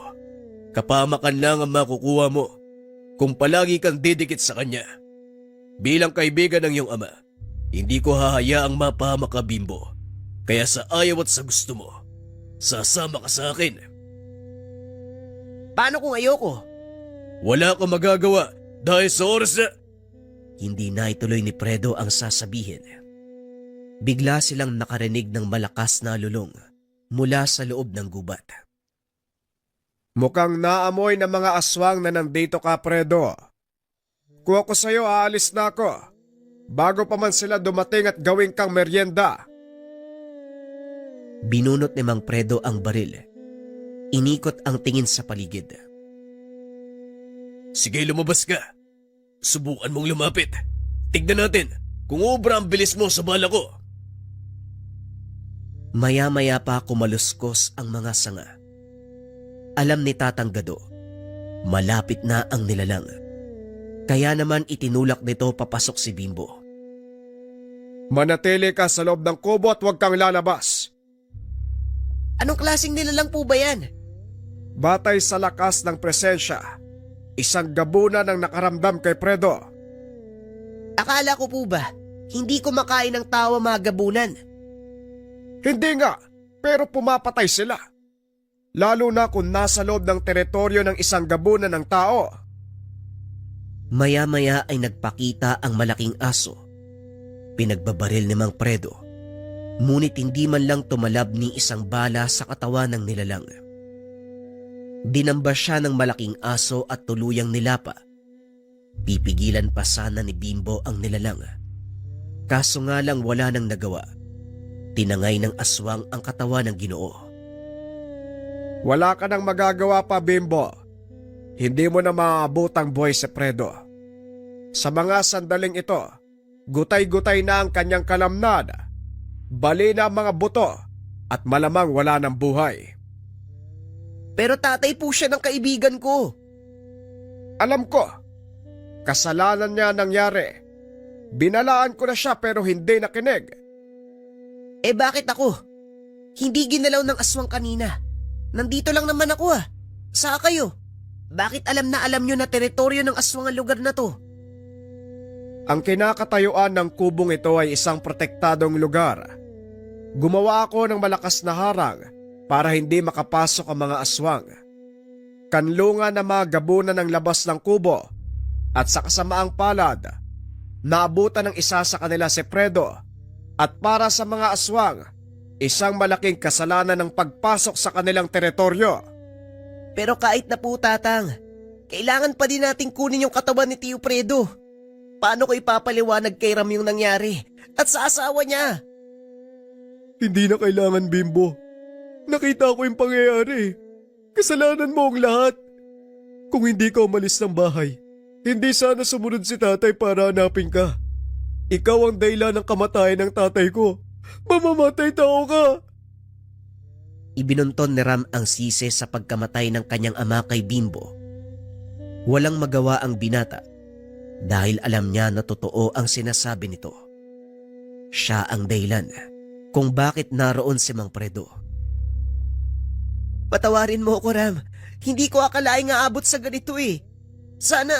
kapamakan lang ang makukuha mo kung palagi kang didikit sa kanya. Bilang kaibigan ng iyong ama, hindi ko hahayaang mapahamak ka, Bimbo. Kaya sa ayaw at sa gusto mo, sasama ka sa akin. Paano kung ayoko? Wala kang magagawa dahil sa oras na... Hindi na ituloy ni Fredo ang sasabihin. Bigla silang nakarinig ng malakas na lulong mula sa loob ng gubat. Mukhang naamoy ng mga aswang na nandito ka, Fredo. Kung ako sa'yo, aalis na ako. Bago pa man sila dumating at gawin kang merienda. Binunot ni Mang Fredo ang baril. Inikot ang tingin sa paligid. Sige, lumabas ka. Subukan mong lumapit. Tignan natin kung ubra ang bilis mo sa bala ko. Maya-maya pa kumaluskos ang mga sanga. Alam ni Tatang Gado, malapit na ang nilalang. Kaya naman itinulak nito papasok si Bimbo. Manatili ka sa loob ng kubo at huwag kang lalabas. Anong klaseng nilalang po ba yan? Batay sa lakas ng presensya, isang gabunan ang nakaramdam kay Fredo. Akala ko po ba, hindi kumakain ng tao ang mga gabunan? Hindi nga, pero pumapatay sila. Lalo na kung nasa loob ng teritoryo ng isang gabunan ng tao. Maya-maya ay nagpakita ang malaking aso. Pinagbabaril ni Mang Fredo. Ngunit hindi man lang tumalab ni isang bala sa katawan ng nilalang. Dinamba siya ng malaking aso at tuluyang nilapa. Pipigilan pa sana ni Bimbo ang nilalang. Kaso nga lang wala nang nagawa. Tinangay ng aswang ang katawan ng Ginoo. Wala ka nang magagawa pa, Bimbo. Hindi mo na maaabot ang buhay si Fredo. Sa mga sandaling ito, gutay-gutay na ang kanyang kalamnan. Bali na ang mga buto at malamang wala ng buhay. Pero tatay po siya ng kaibigan ko. Alam ko, kasalanan niya nangyari. Binalaan ko na siya pero hindi nakinig. Eh bakit ako? Hindi ginalaw ng aswang kanina. Nandito lang naman ako ah. Saan kayo? Bakit alam na alam nyo na teritoryo ng aswang ang lugar na to? Ang kinakatayuan ng kubong ito ay isang protektadong lugar. Gumawa ako ng malakas na harang para hindi makapasok ang mga aswang. Kanlungan na mga gabunan ng labas ng kubo at sa kasamaang palad, naabutan ng isa sa kanila si Fredo at para sa mga aswang, isang malaking kasalanan ng pagpasok sa kanilang teritoryo. Pero kahit na po tatang, kailangan pa din nating kunin yung katawan ni Tio Fredo. Paano ko ipapaliwanag kay Ram yung nangyari at sa asawa niya? Hindi na kailangan, Bimbo. Nakita ko yung pangyayari. Kasalanan mo ang lahat. Kung hindi ka umalis ng bahay, hindi sana sumunod si tatay para hanapin ka. Ikaw ang dahilan ng kamatayan ng tatay ko. Mamamatay tao ka! Ibinunton ni Ram ang sisi sa pagkamatay ng kanyang ama kay Bimbo. Walang magawa ang binata dahil alam niya na totoo ang sinasabi nito. Siya ang dahilan kung bakit naroon si Mang Fredo. Patawarin mo ako, Ram. Hindi ko akalaing aabot sa ganito eh. Sana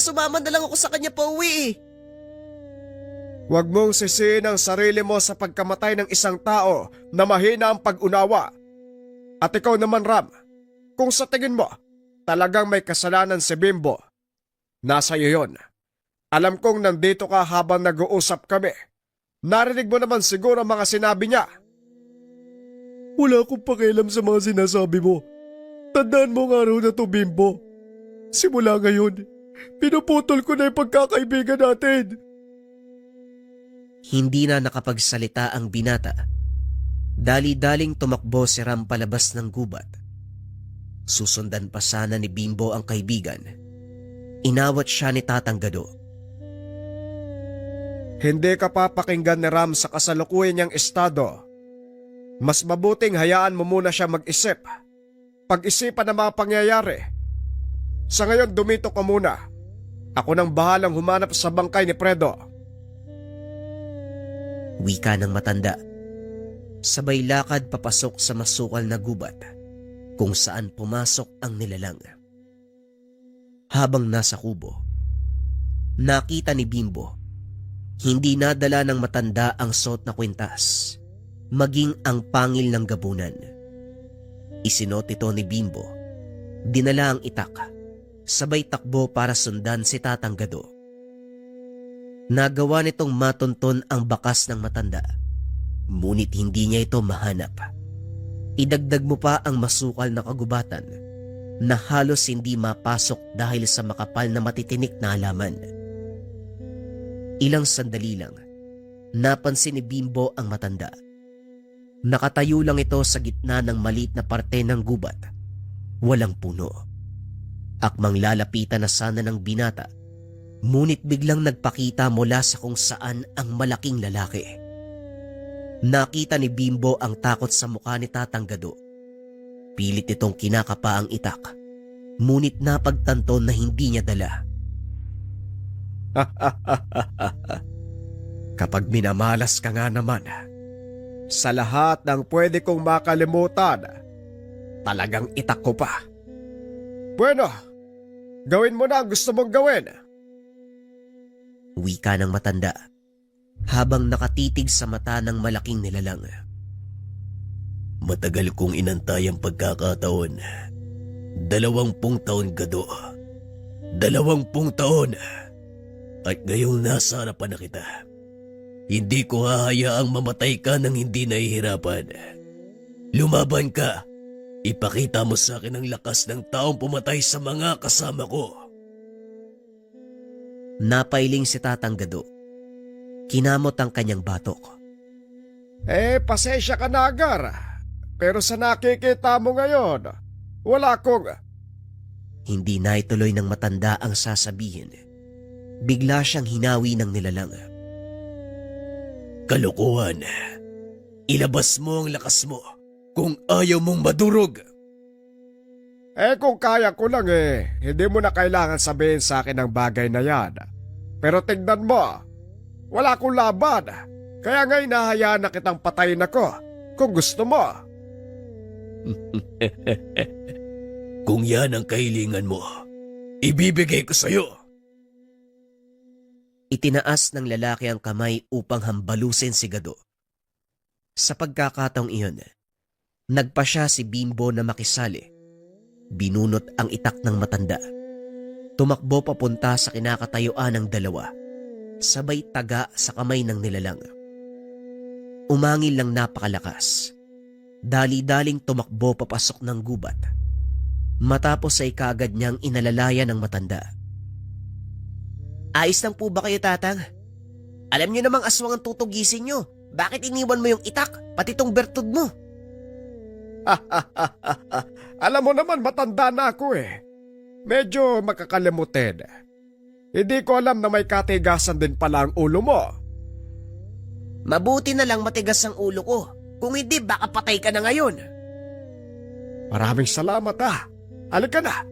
sumama na lang ako sa kanya pa uwi eh. Huwag mong sisihin ang sarili mo sa pagkamatay ng isang tao na mahina ang pag-unawa. At ikaw naman, Ram, kung sa tingin mo talagang may kasalanan si Bimbo, nasa iyo yon. Alam kong nandito ka habang nag-uusap kami. Narinig mo naman siguro ang mga sinabi niya. Wala akong pakialam sa mga sinasabi mo. Tandaan mo ang araw na to, Bimbo. Simula ngayon, pinuputol ko na yung pagkakaibigan natin. Hindi na nakapagsalita ang binata. Dali-daling tumakbo si Ram palabas ng gubat. Susundan pa sana ni Bimbo ang kaibigan. Inawat siya ni Tatang Gado. Hindi ka papakinggan ni Ram sa kasalukuyan niyang estado. Mas mabuting hayaan mo muna siya mag-isip. Pag-isipan ang mga pangyayari. Sa ngayon dumito ka muna. Ako nang bahalang humanap sa bangkay ni Fredo. Wika ng matanda. Sabay lakad papasok sa masukal na gubat kung saan pumasok ang nilalang. Habang nasa kubo, nakita ni Bimbo. Hindi nadala ng matanda ang suot na kwintas, maging ang pangil ng gabunan. Isinot ito ni Bimbo. Dinala ang itak. Sabay takbo para sundan si Tatang Gado. Nagawa nitong matunton ang bakas ng matanda. Ngunit hindi niya ito mahanap. Idagdag mo pa ang masukal na kagubatan na halos hindi mapasok dahil sa makapal na matitinik na halaman. Ilang sandali lang, napansin ni Bimbo ang matanda. Nakatayo lang ito sa gitna ng maliit na parte ng gubat. Walang puno. Akmang lalapitan na sana ng binata, ngunit biglang nagpakita mula sa kung saan ang malaking lalaki. Nakita ni Bimbo ang takot sa mukha ni Tatang Gado. Pilit itong kinakapa ang itak, ngunit napagtanto na hindi niya dala. Kapag minamalas ka nga naman, sa lahat ng pwede kong makalimutan, talagang itak ko pa. Bueno, Gawin mo na ang gusto mong gawin. Wika ng matanda habang nakatitig sa mata ng malaking nilalang. Matagal kong inantay ang pagkakataon. 20 taon, Gado. 20 taon. At ngayong nasa harapan na kita. Hindi ko hahayaang mamatay ka nang hindi nahihirapan. Lumaban ka. Ipakita mo sa akin ang lakas ng taong pumatay sa mga kasama ko. Napailing si Tatang Gado. Kinamot ang kanyang batok. Pasensya ka na, Agar. Pero sa nakikita mo ngayon, wala akong... Hindi na ituloy ng matanda ang sasabihin. Bigla siyang hinawi ng nilalang. Kalokohan. Ilabas mo ang lakas mo kung ayaw mong madurog. Kung kaya ko lang hindi mo na kailangan sabihin sa akin ang bagay na yan. Pero tignan mo, wala akong laban. Kaya nga hinahayaan na kitang patayin ako kung gusto mo. Kung yan ang kahilingan mo, ibibigay ko sa'yo. Itinaas ng lalaki ang kamay upang hambalusin si Gado. Sa pagkakataong iyon, nagpa siya si Bimbo na makisali. Binunot ang itak ng matanda. Tumakbo papunta sa kinakatayuan ng dalawa, sabay taga sa kamay ng nilalang. Umangil lang napakalakas. Dali-daling tumakbo papasok ng gubat. Matapos ay kaagad niyang inalalayan ng matanda. Ayos lang po ba kayo, Tatang? Alam niyo namang aswang ang tutugisin niyo. Bakit iniwan mo yung itak, pati tong bertud mo? Alam mo naman, matanda na ako Medyo makakalimutin. Hindi ko alam na may katigasan din pala ang ulo mo. Mabuti na lang matigas ang ulo ko. Kung hindi, baka patay ka na ngayon. Maraming salamat Halika na.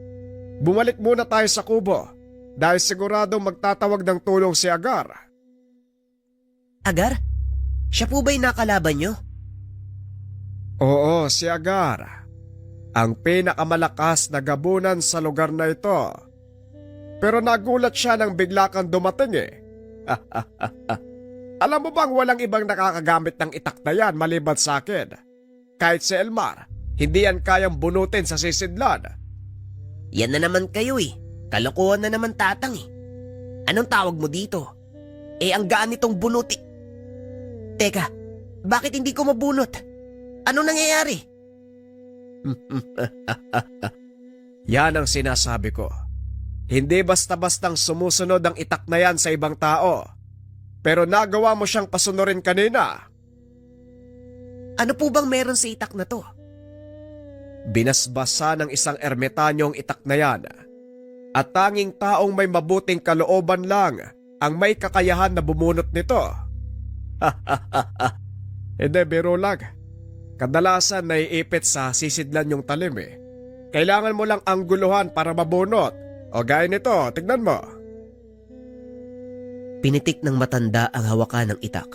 Bumalik muna tayo sa kubo dahil sigurado magtatawag ng tulong si Agar. Agar? Siya po ba'y nakalaban niyo? Oo, si Agar. Ang pinakamalakas na gabunan sa lugar na ito. Pero nagulat siya nang bigla kang dumating Alam mo bang walang ibang nakakagamit ng itak na yan maliban sa akin? Kahit si Elmar, hindi yan kayang bunutin sa sisidlan. Yan na naman kayo Kalokohan na naman, Tatang Anong tawag mo dito? Ang gaan nitong bunuti. Teka, bakit hindi ko mabunot? Anong nangyayari? Yan ang sinasabi ko. Hindi basta-bastang sumusunod ang itak na yan sa ibang tao. Pero nagawa mo siyang pasunurin kanina. Ano po bang meron sa itak na to? Binasbasa ng isang ermitanyong itak na yan. At tanging taong may mabuting kalooban lang ang may kakayahan na bumunot nito. Hindi, biro lang. Kadalasan naiipit sa sisidlan yung talim Kailangan mo lang angguluhan para mabunot. O gaya nito, tignan mo. Pinitik ng matanda ang hawakan ng itak.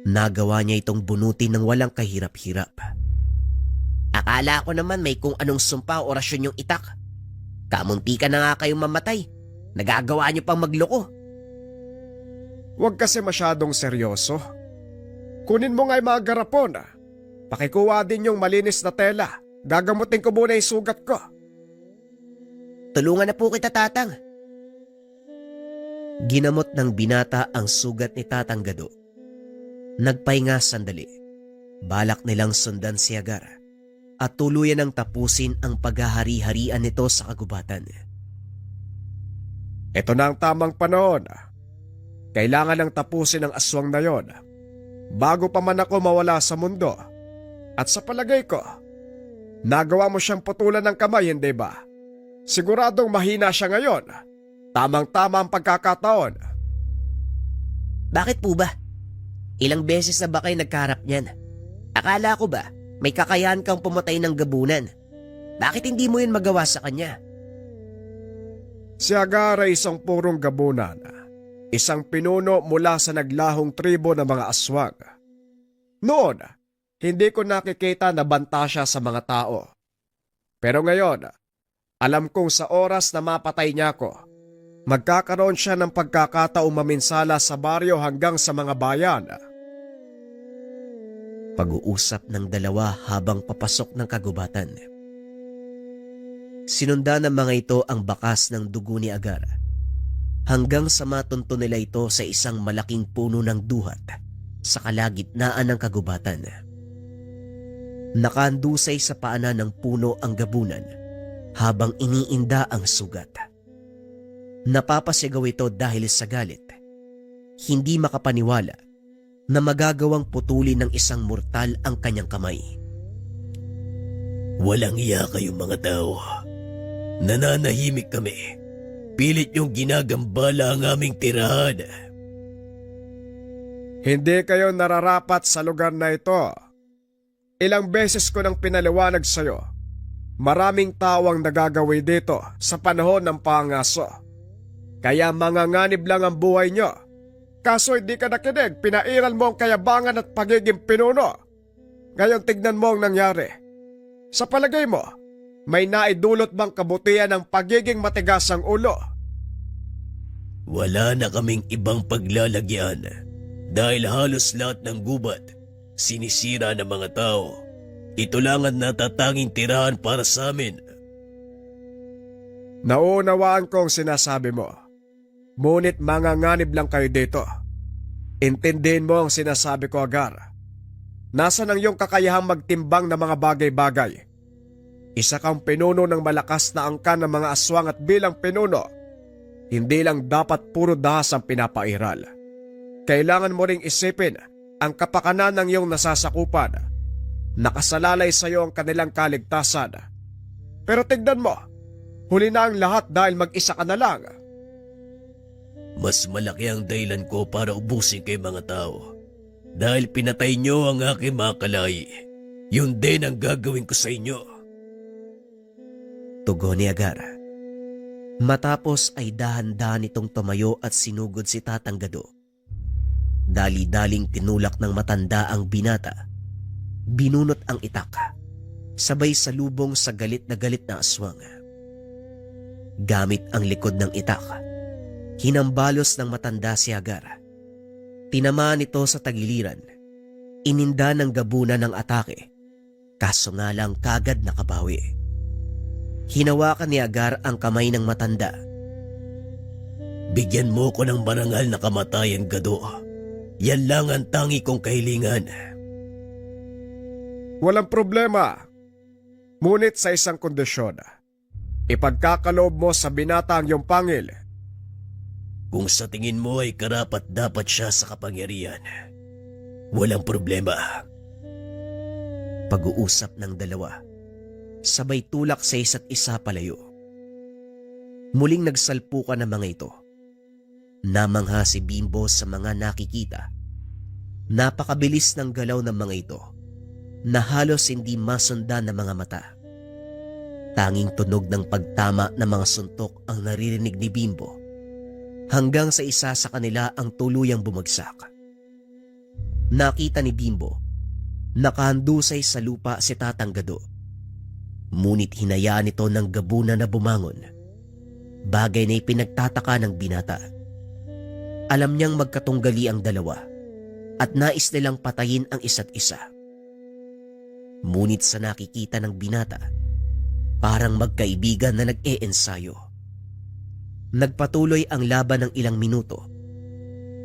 Nagawa niya itong bunutin ng walang kahirap-hirap. Akala ko naman may kung anong sumpa o orasyon yung itak. Kamunti ka na nga kayong mamatay. Nagagawa niyo pang magloko. Huwag kasi masyadong seryoso. Kunin mo nga yung mga garapon. Pakikuha din yung malinis na tela. Gagamutin ko muna yung sugat ko. Tulungan na po kita, Tatang. Ginamot ng binata ang sugat ni Tatang Gado. Nagpahinga sandali. Balak nilang sundan si Agar at tuluyan ang tapusin ang paghahari-harian nito sa kagubatan. Ito na ang tamang panahon. Kailangan ng tapusin ang aswang na yon bago pa man ako mawala sa mundo. At sa palagay ko, nagawa mo siyang putulan ng kamay, hindi ba? Siguradong mahina siya ngayon. Tamang-tama ang pagkakataon. Bakit po ba? Ilang beses na ba kayo nagkaharap niyan? Akala ko ba may kakayahan kang pumatay ng gabunan? Bakit hindi mo yun magawa sa kanya? Si Agar ay isang purong gabunan. Isang pinuno mula sa naglahong tribo ng mga aswang. Noon, hindi ko nakikita na banta siya sa mga tao. Pero ngayon, Alam kong sa oras na mapatay niya ako, magkakaroon siya ng pagkakataong maminsala sa baryo hanggang sa mga bayan. Pag-uusap ng dalawa habang papasok ng kagubatan. Sinundan ng mga ito ang bakas ng dugo ni Agar hanggang sa matunto nila ito sa isang malaking puno ng duhat sa kalagitnaan ng kagubatan. Nakaandusay sa paanan ng puno ang gabunan habang iniinda ang sugat. Napapasigaw ito dahil sa galit. Hindi makapaniwala na magagawang putulin ng isang mortal ang kanyang kamay. Walang iya kayong mga tao. Nananahimik kami. Pilit yung ginagambala ang aming tirahan. Hindi kayo nararapat sa lugar na ito. Ilang beses ko nang pinaliwanag sa'yo. Maraming tao ang nagagawi dito sa panahon ng pangaso. Kaya manganganib lang ang buhay nyo. Kaso hindi ka nakinig, pinairal mo ang kayabangan at pagiging pinuno. Ngayon tignan mo ang nangyari. Sa palagay mo, may naidulot bang kabutihan ng pagiging matigas ang ulo? Wala na kaming ibang paglalagyan dahil halos lahat ng gubat sinisira ng mga tao. Ito lang ang natatanging tirahan para sa amin. Naunawaan ko ang sinasabi mo. Ngunit manganganib lang kayo dito. Intindihin mo ang sinasabi ko, Agar. Nasaan ang iyong kakayahang magtimbang ng mga bagay-bagay? Isa kang pinuno ng malakas na angkan ng mga aswang at bilang pinuno, hindi lang dapat puro dahas ang pinapairal. Kailangan mo ring isipin ang kapakanan ng iyong nasasakupan. Nakasalalay sa iyo ang kanilang kaligtasan. Pero tignan mo, huli na ang lahat dahil mag-isa ka na lang. Mas malaki ang dahilan ko para ubusin kay mga tao. Dahil pinatay nyo ang aking mga kalay. Yun din ang gagawin ko sa inyo. Tugon ni Agar. Matapos ay dahan-dahan itong tumayo at sinugod si Tatang Gado. Dali-daling tinulak ng matanda ang binata. Binunot ang itak. Sabay salubong sa galit na aswang. Gamit ang likod ng itak, hinambalos ng matanda si Agar. Tinamaan ito sa tagiliran. Ininda ng gabuna ng atake. Kaso nga lang kagad nakabawi. Hinawakan ni Agar ang kamay ng matanda. Bigyan mo ko ng marangal na kamatayan, Gado. Yan lang ang tangi kong kahilingan. Walang problema. Ngunit sa isang kondisyon. Ipagkakaloob mo sa binata ang iyong pangil. Kung sa tingin mo ay karapat dapat siya sa kapangyarihan, walang problema. Pag-uusap ng dalawa. Sabay tulak sa isa't isa palayo. Muling nagsalpukan ng mga ito. Namangha si Bimbo sa mga nakikita. Napakabilis ng galaw ng mga ito na halos hindi masundan ng mga mata. Tanging tunog ng pagtama ng mga suntok ang naririnig ni Bimbo hanggang sa isa sa kanila ang tuluyang bumagsak. Nakita ni Bimbo, nakahandusay sa lupa si Tatang Gado. Ngunit hinayaan ito ng gabuna na bumangon. Bagay na ipinagtataka ng binata. Alam niyang magkatunggali ang dalawa at nais nilang patayin ang isa't isa. Ngunit sa nakikita ng binata, parang magkaibigan na nag-e-ensayo. Nagpatuloy ang laban ng ilang minuto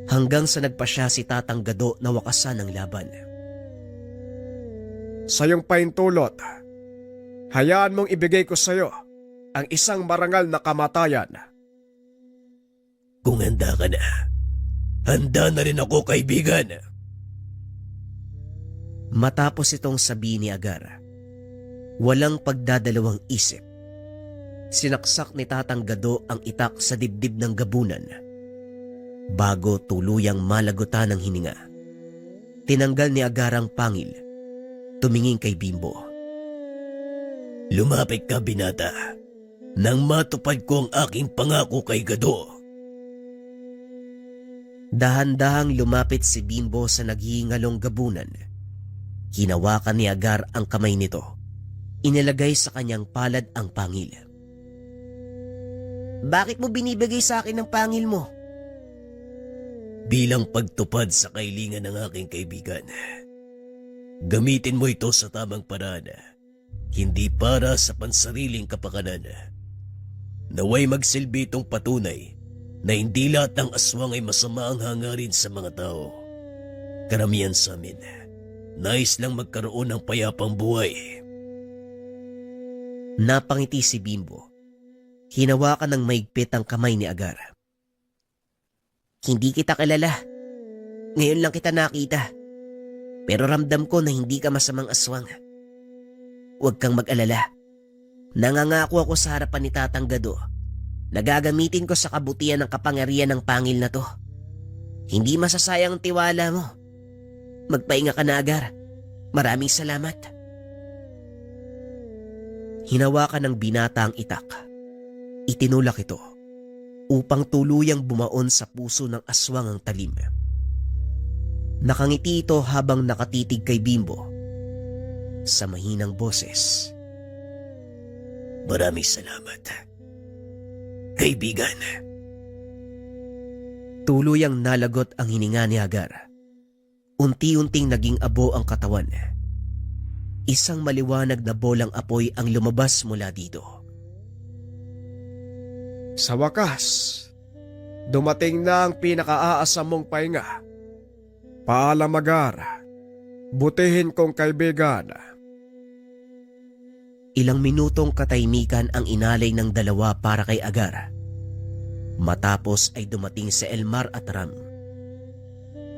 hanggang sa nagpasya si Tatang Gado na wakasan ang laban. Sa iyong paintulot, hayaan mong ibigay ko sa iyo ang isang marangal na kamatayan. Kung handa ka na, handa na rin ako, kaibigan. Matapos itong sabihin ni Agar, walang pagdadalawang isip. Sinaksak ni Tatang Gado ang itak sa dibdib ng gabunan. Bago tuluyang malagutan ng hininga, tinanggal ni Agar ang pangil. Tumingin kay Bimbo. Lumapit ka, binata, nang matupad ko ang aking pangako kay Gado. Dahan-dahang lumapit si Bimbo sa naghihingalong gabunan. Hinawakan ni Agar ang kamay nito. Inilagay sa kanyang palad ang pangil. Bakit mo binibigay sa akin ng pangil mo? Bilang pagtupad sa kailingan ng aking kaibigan. Gamitin mo ito sa tamang paraan, hindi para sa pansariling kapakanan. Naway magsilbi itong patunay na hindi lahat ng aswang ay masama ang hangarin sa mga tao. Karamihan sa amin, nais lang magkaroon ng payapang buhay. Napangiti si Bimbo. Hinawakan ng maigpit ang kamay ni Agar. Hindi kita kilala. Ngayon lang kita nakita. Pero ramdam ko na hindi ka masamang aswang. Huwag kang mag-alala. Nangangako ako sa harapan ni Tatang Gado na gagamitin ko sa kabutihan ng kapangyarihan ng pangil na to. Hindi masasayang ang tiwala mo. Magpahinga ka na, Agar. Maraming salamat. Hinawakan ng binata ang itak. Itinulak ito upang tuluyang bumaon sa puso ng aswang ang talim. Nakangiti ito habang nakatitig kay Bimbo sa mahinang boses. Maraming salamat, kaibigan. Tuluyang nalagot ang hininga ni Agar. Unti-unting naging abo ang katawan. Isang maliwanag na bolang apoy ang lumabas mula dito. Sa wakas, dumating na ang pinakaaasam mong pahinga. Paalam, Agar. Butihin kong kaibigan. Ilang minutong katahimikan ang inalay ng dalawa para kay Agar. Matapos ay dumating si Elmar at Ram.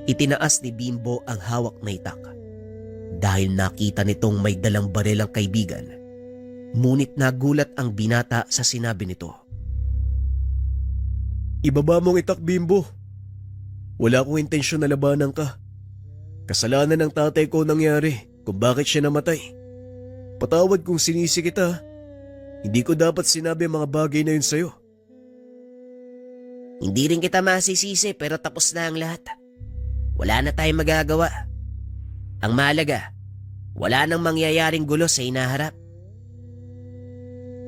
Itinaas ni Bimbo ang hawak na itak dahil nakita nitong may dalang baril ang kaibigan. Ngunit nagulat ang binata sa sinabi nito. Ibaba mong itak, Bimbo. Wala akong intensyon na labanan ka. Kasalanan ng tatay ko nangyari kung bakit siya namatay. Patawad kung sinisi kita. Hindi ko dapat sinabi ang mga bagay na yun sa'yo. Hindi rin kita masisisi pero tapos na ang lahat. Wala na tayong magagawa. Ang mahalaga, wala nang mangyayaring gulo sa inaharap.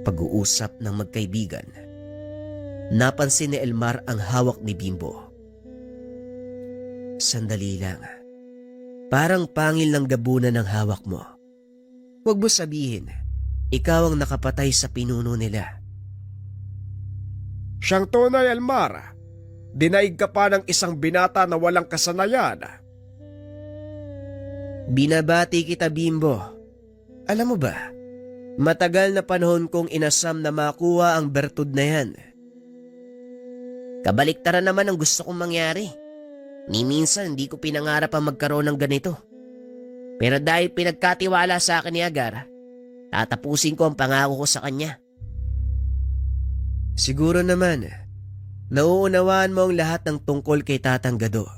Pag-uusap ng magkaibigan. Napansin ni Elmar ang hawak ni Bimbo. Sandali lang. Parang pangil ng gabunan ng hawak mo. Huwag mo sabihin, ikaw ang nakapatay sa pinuno nila. Siyang tunay, Elmar. Dinaig ka pa ng isang binata na walang kasanayan. Binabati kita, Bimbo. Alam mo ba, matagal na panahon kong inasam na makuha ang bertud na yan. Kabaliktaran naman ang gusto kong mangyari. Ni minsan hindi ko pinangarap ang magkaroon ng ganito. Pero dahil pinagkatiwala sa akin ni Agar, tatapusin ko ang pangako ko sa kanya. Siguro naman, nauunawaan mo ang lahat ng tungkol kay Tatang Gado.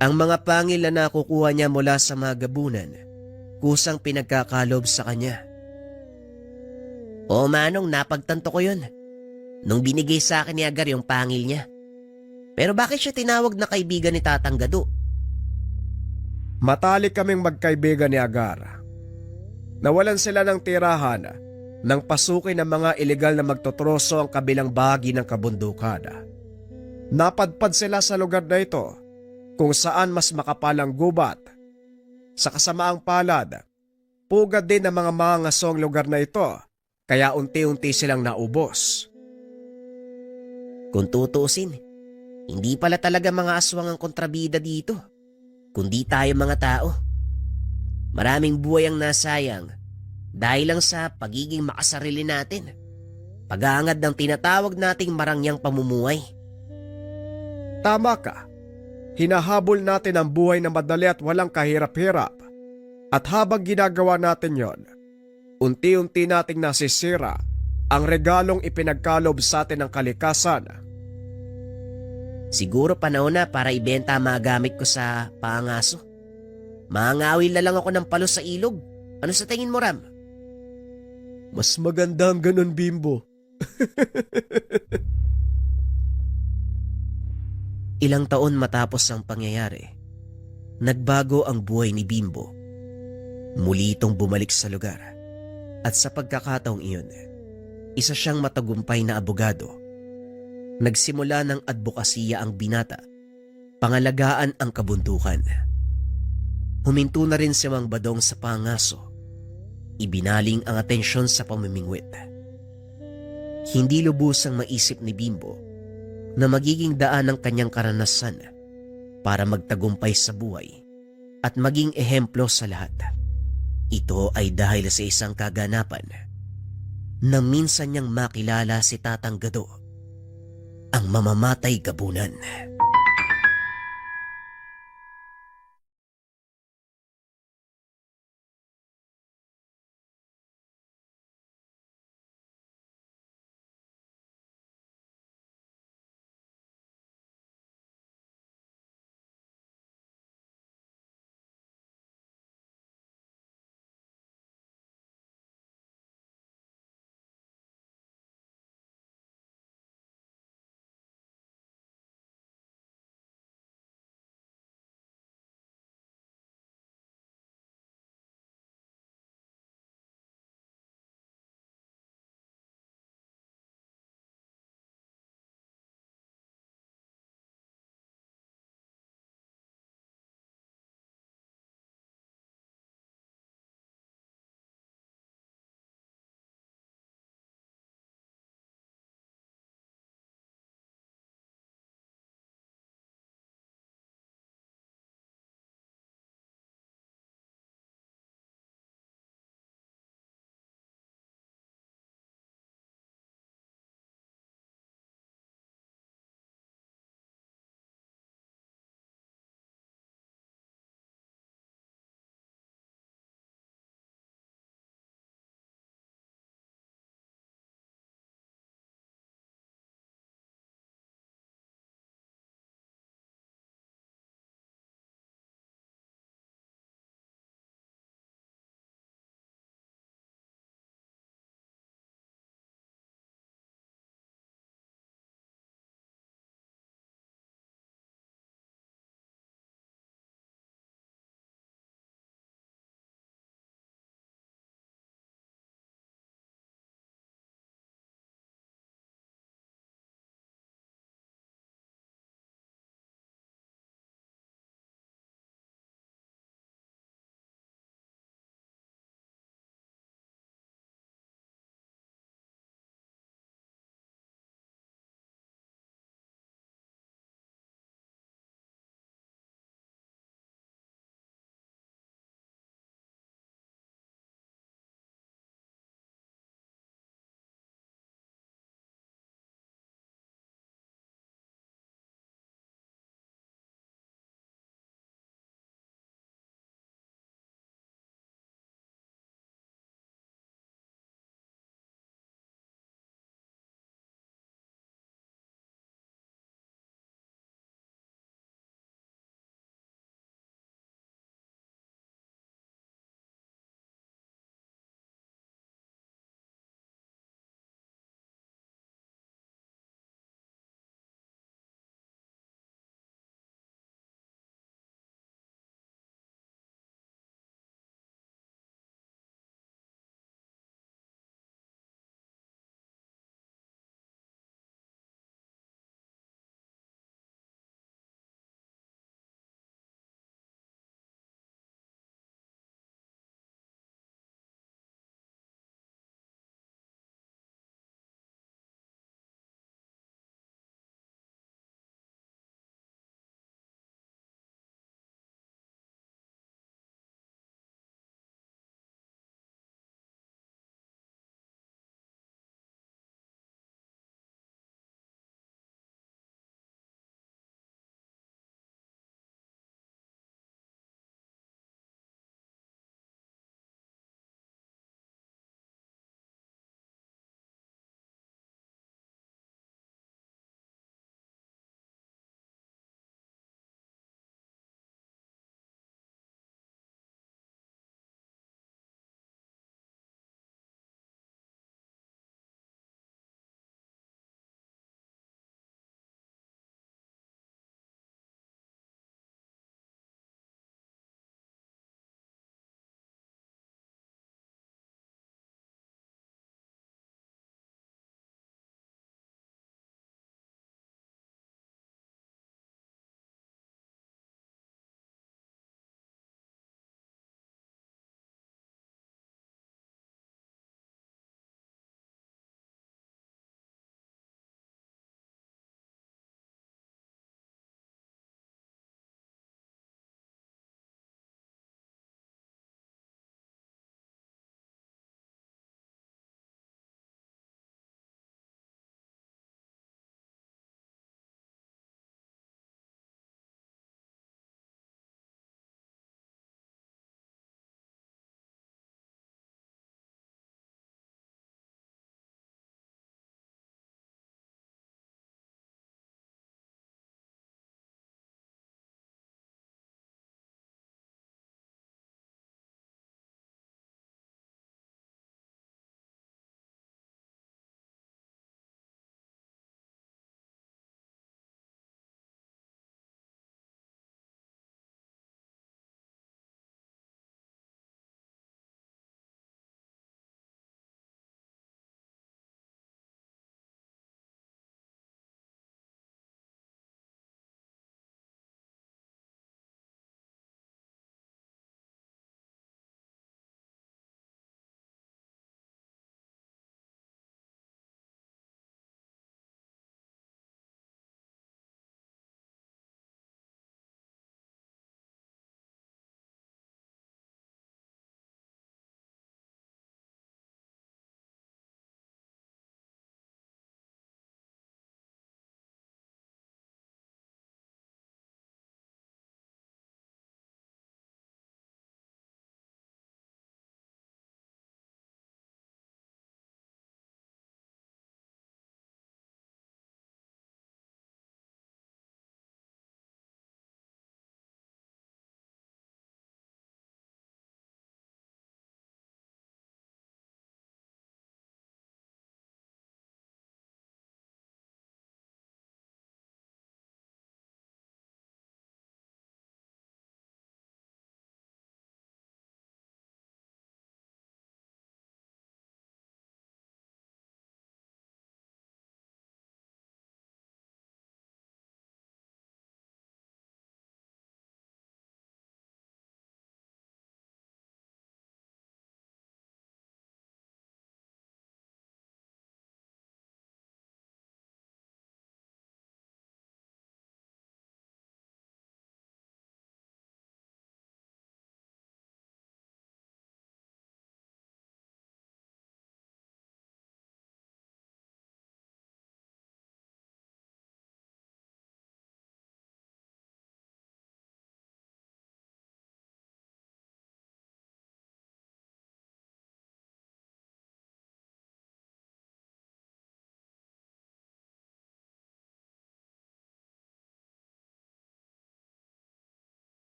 Ang mga pangil na nakukuha niya mula sa mga gabunan, kusang pinagkakalob sa kanya. Oo, Manong, napagtanto ko yun. Nung binigay sa akin ni Agar yung pangil niya. Pero bakit siya tinawag na kaibigan ni Tatang Gado? Matalik kaming magkaibigan ni Agar. Nawalan sila ng tirahan nang pasukin ng mga ilegal na magtotroso ang kabilang bahagi ng kabundukan. Napadpad sila sa lugar na ito kung saan mas makapalang gubat. Sa kasamaang palad, pugad din ng mga mangasong lugar na ito kaya unti-unti silang naubos. Kung tutusin, hindi pala talaga mga aswang ang kontrabida dito, kundi tayo mga tao. Maraming buhay ang nasayang dahil lang sa pagiging makasarili natin. Pag-aangad ng tinatawag nating marangyang pamumuhay. Tama ka. Hinahabol natin ang buhay na madali at walang kahirap-hirap. At habang ginagawa natin yon, unti-unti nating nasisira ang regalong ipinagkalob sa atin ng kalikasan. Siguro panahon na para ibenta ang mga gamit ko sa pangaso. Mangawil na lang ako ng palo sa ilog. Ano sa tingin mo, Ram? Mas maganda ang ganun, Bimbo. Ilang taon matapos ang pangyayari, nagbago ang buhay ni Bimbo. Muli itong bumalik sa lugar. At sa pagkakataong iyon, isa siyang matagumpay na abogado Nagsimula ng advokasya ang binata, pangalagaan ang kabuntukan. Huminto na rin si Mang Badong sa pangaso. Ibinaling ang atensyon sa pamimingwit. Hindi lubusang maisip ni Bimbo na magiging daan ng kanyang karanasan para magtagumpay sa buhay at maging ehemplo sa lahat. Ito ay dahil sa isang kaganapan na minsan niyang makilala si Tatang Gado, ang mamamatay gabunan.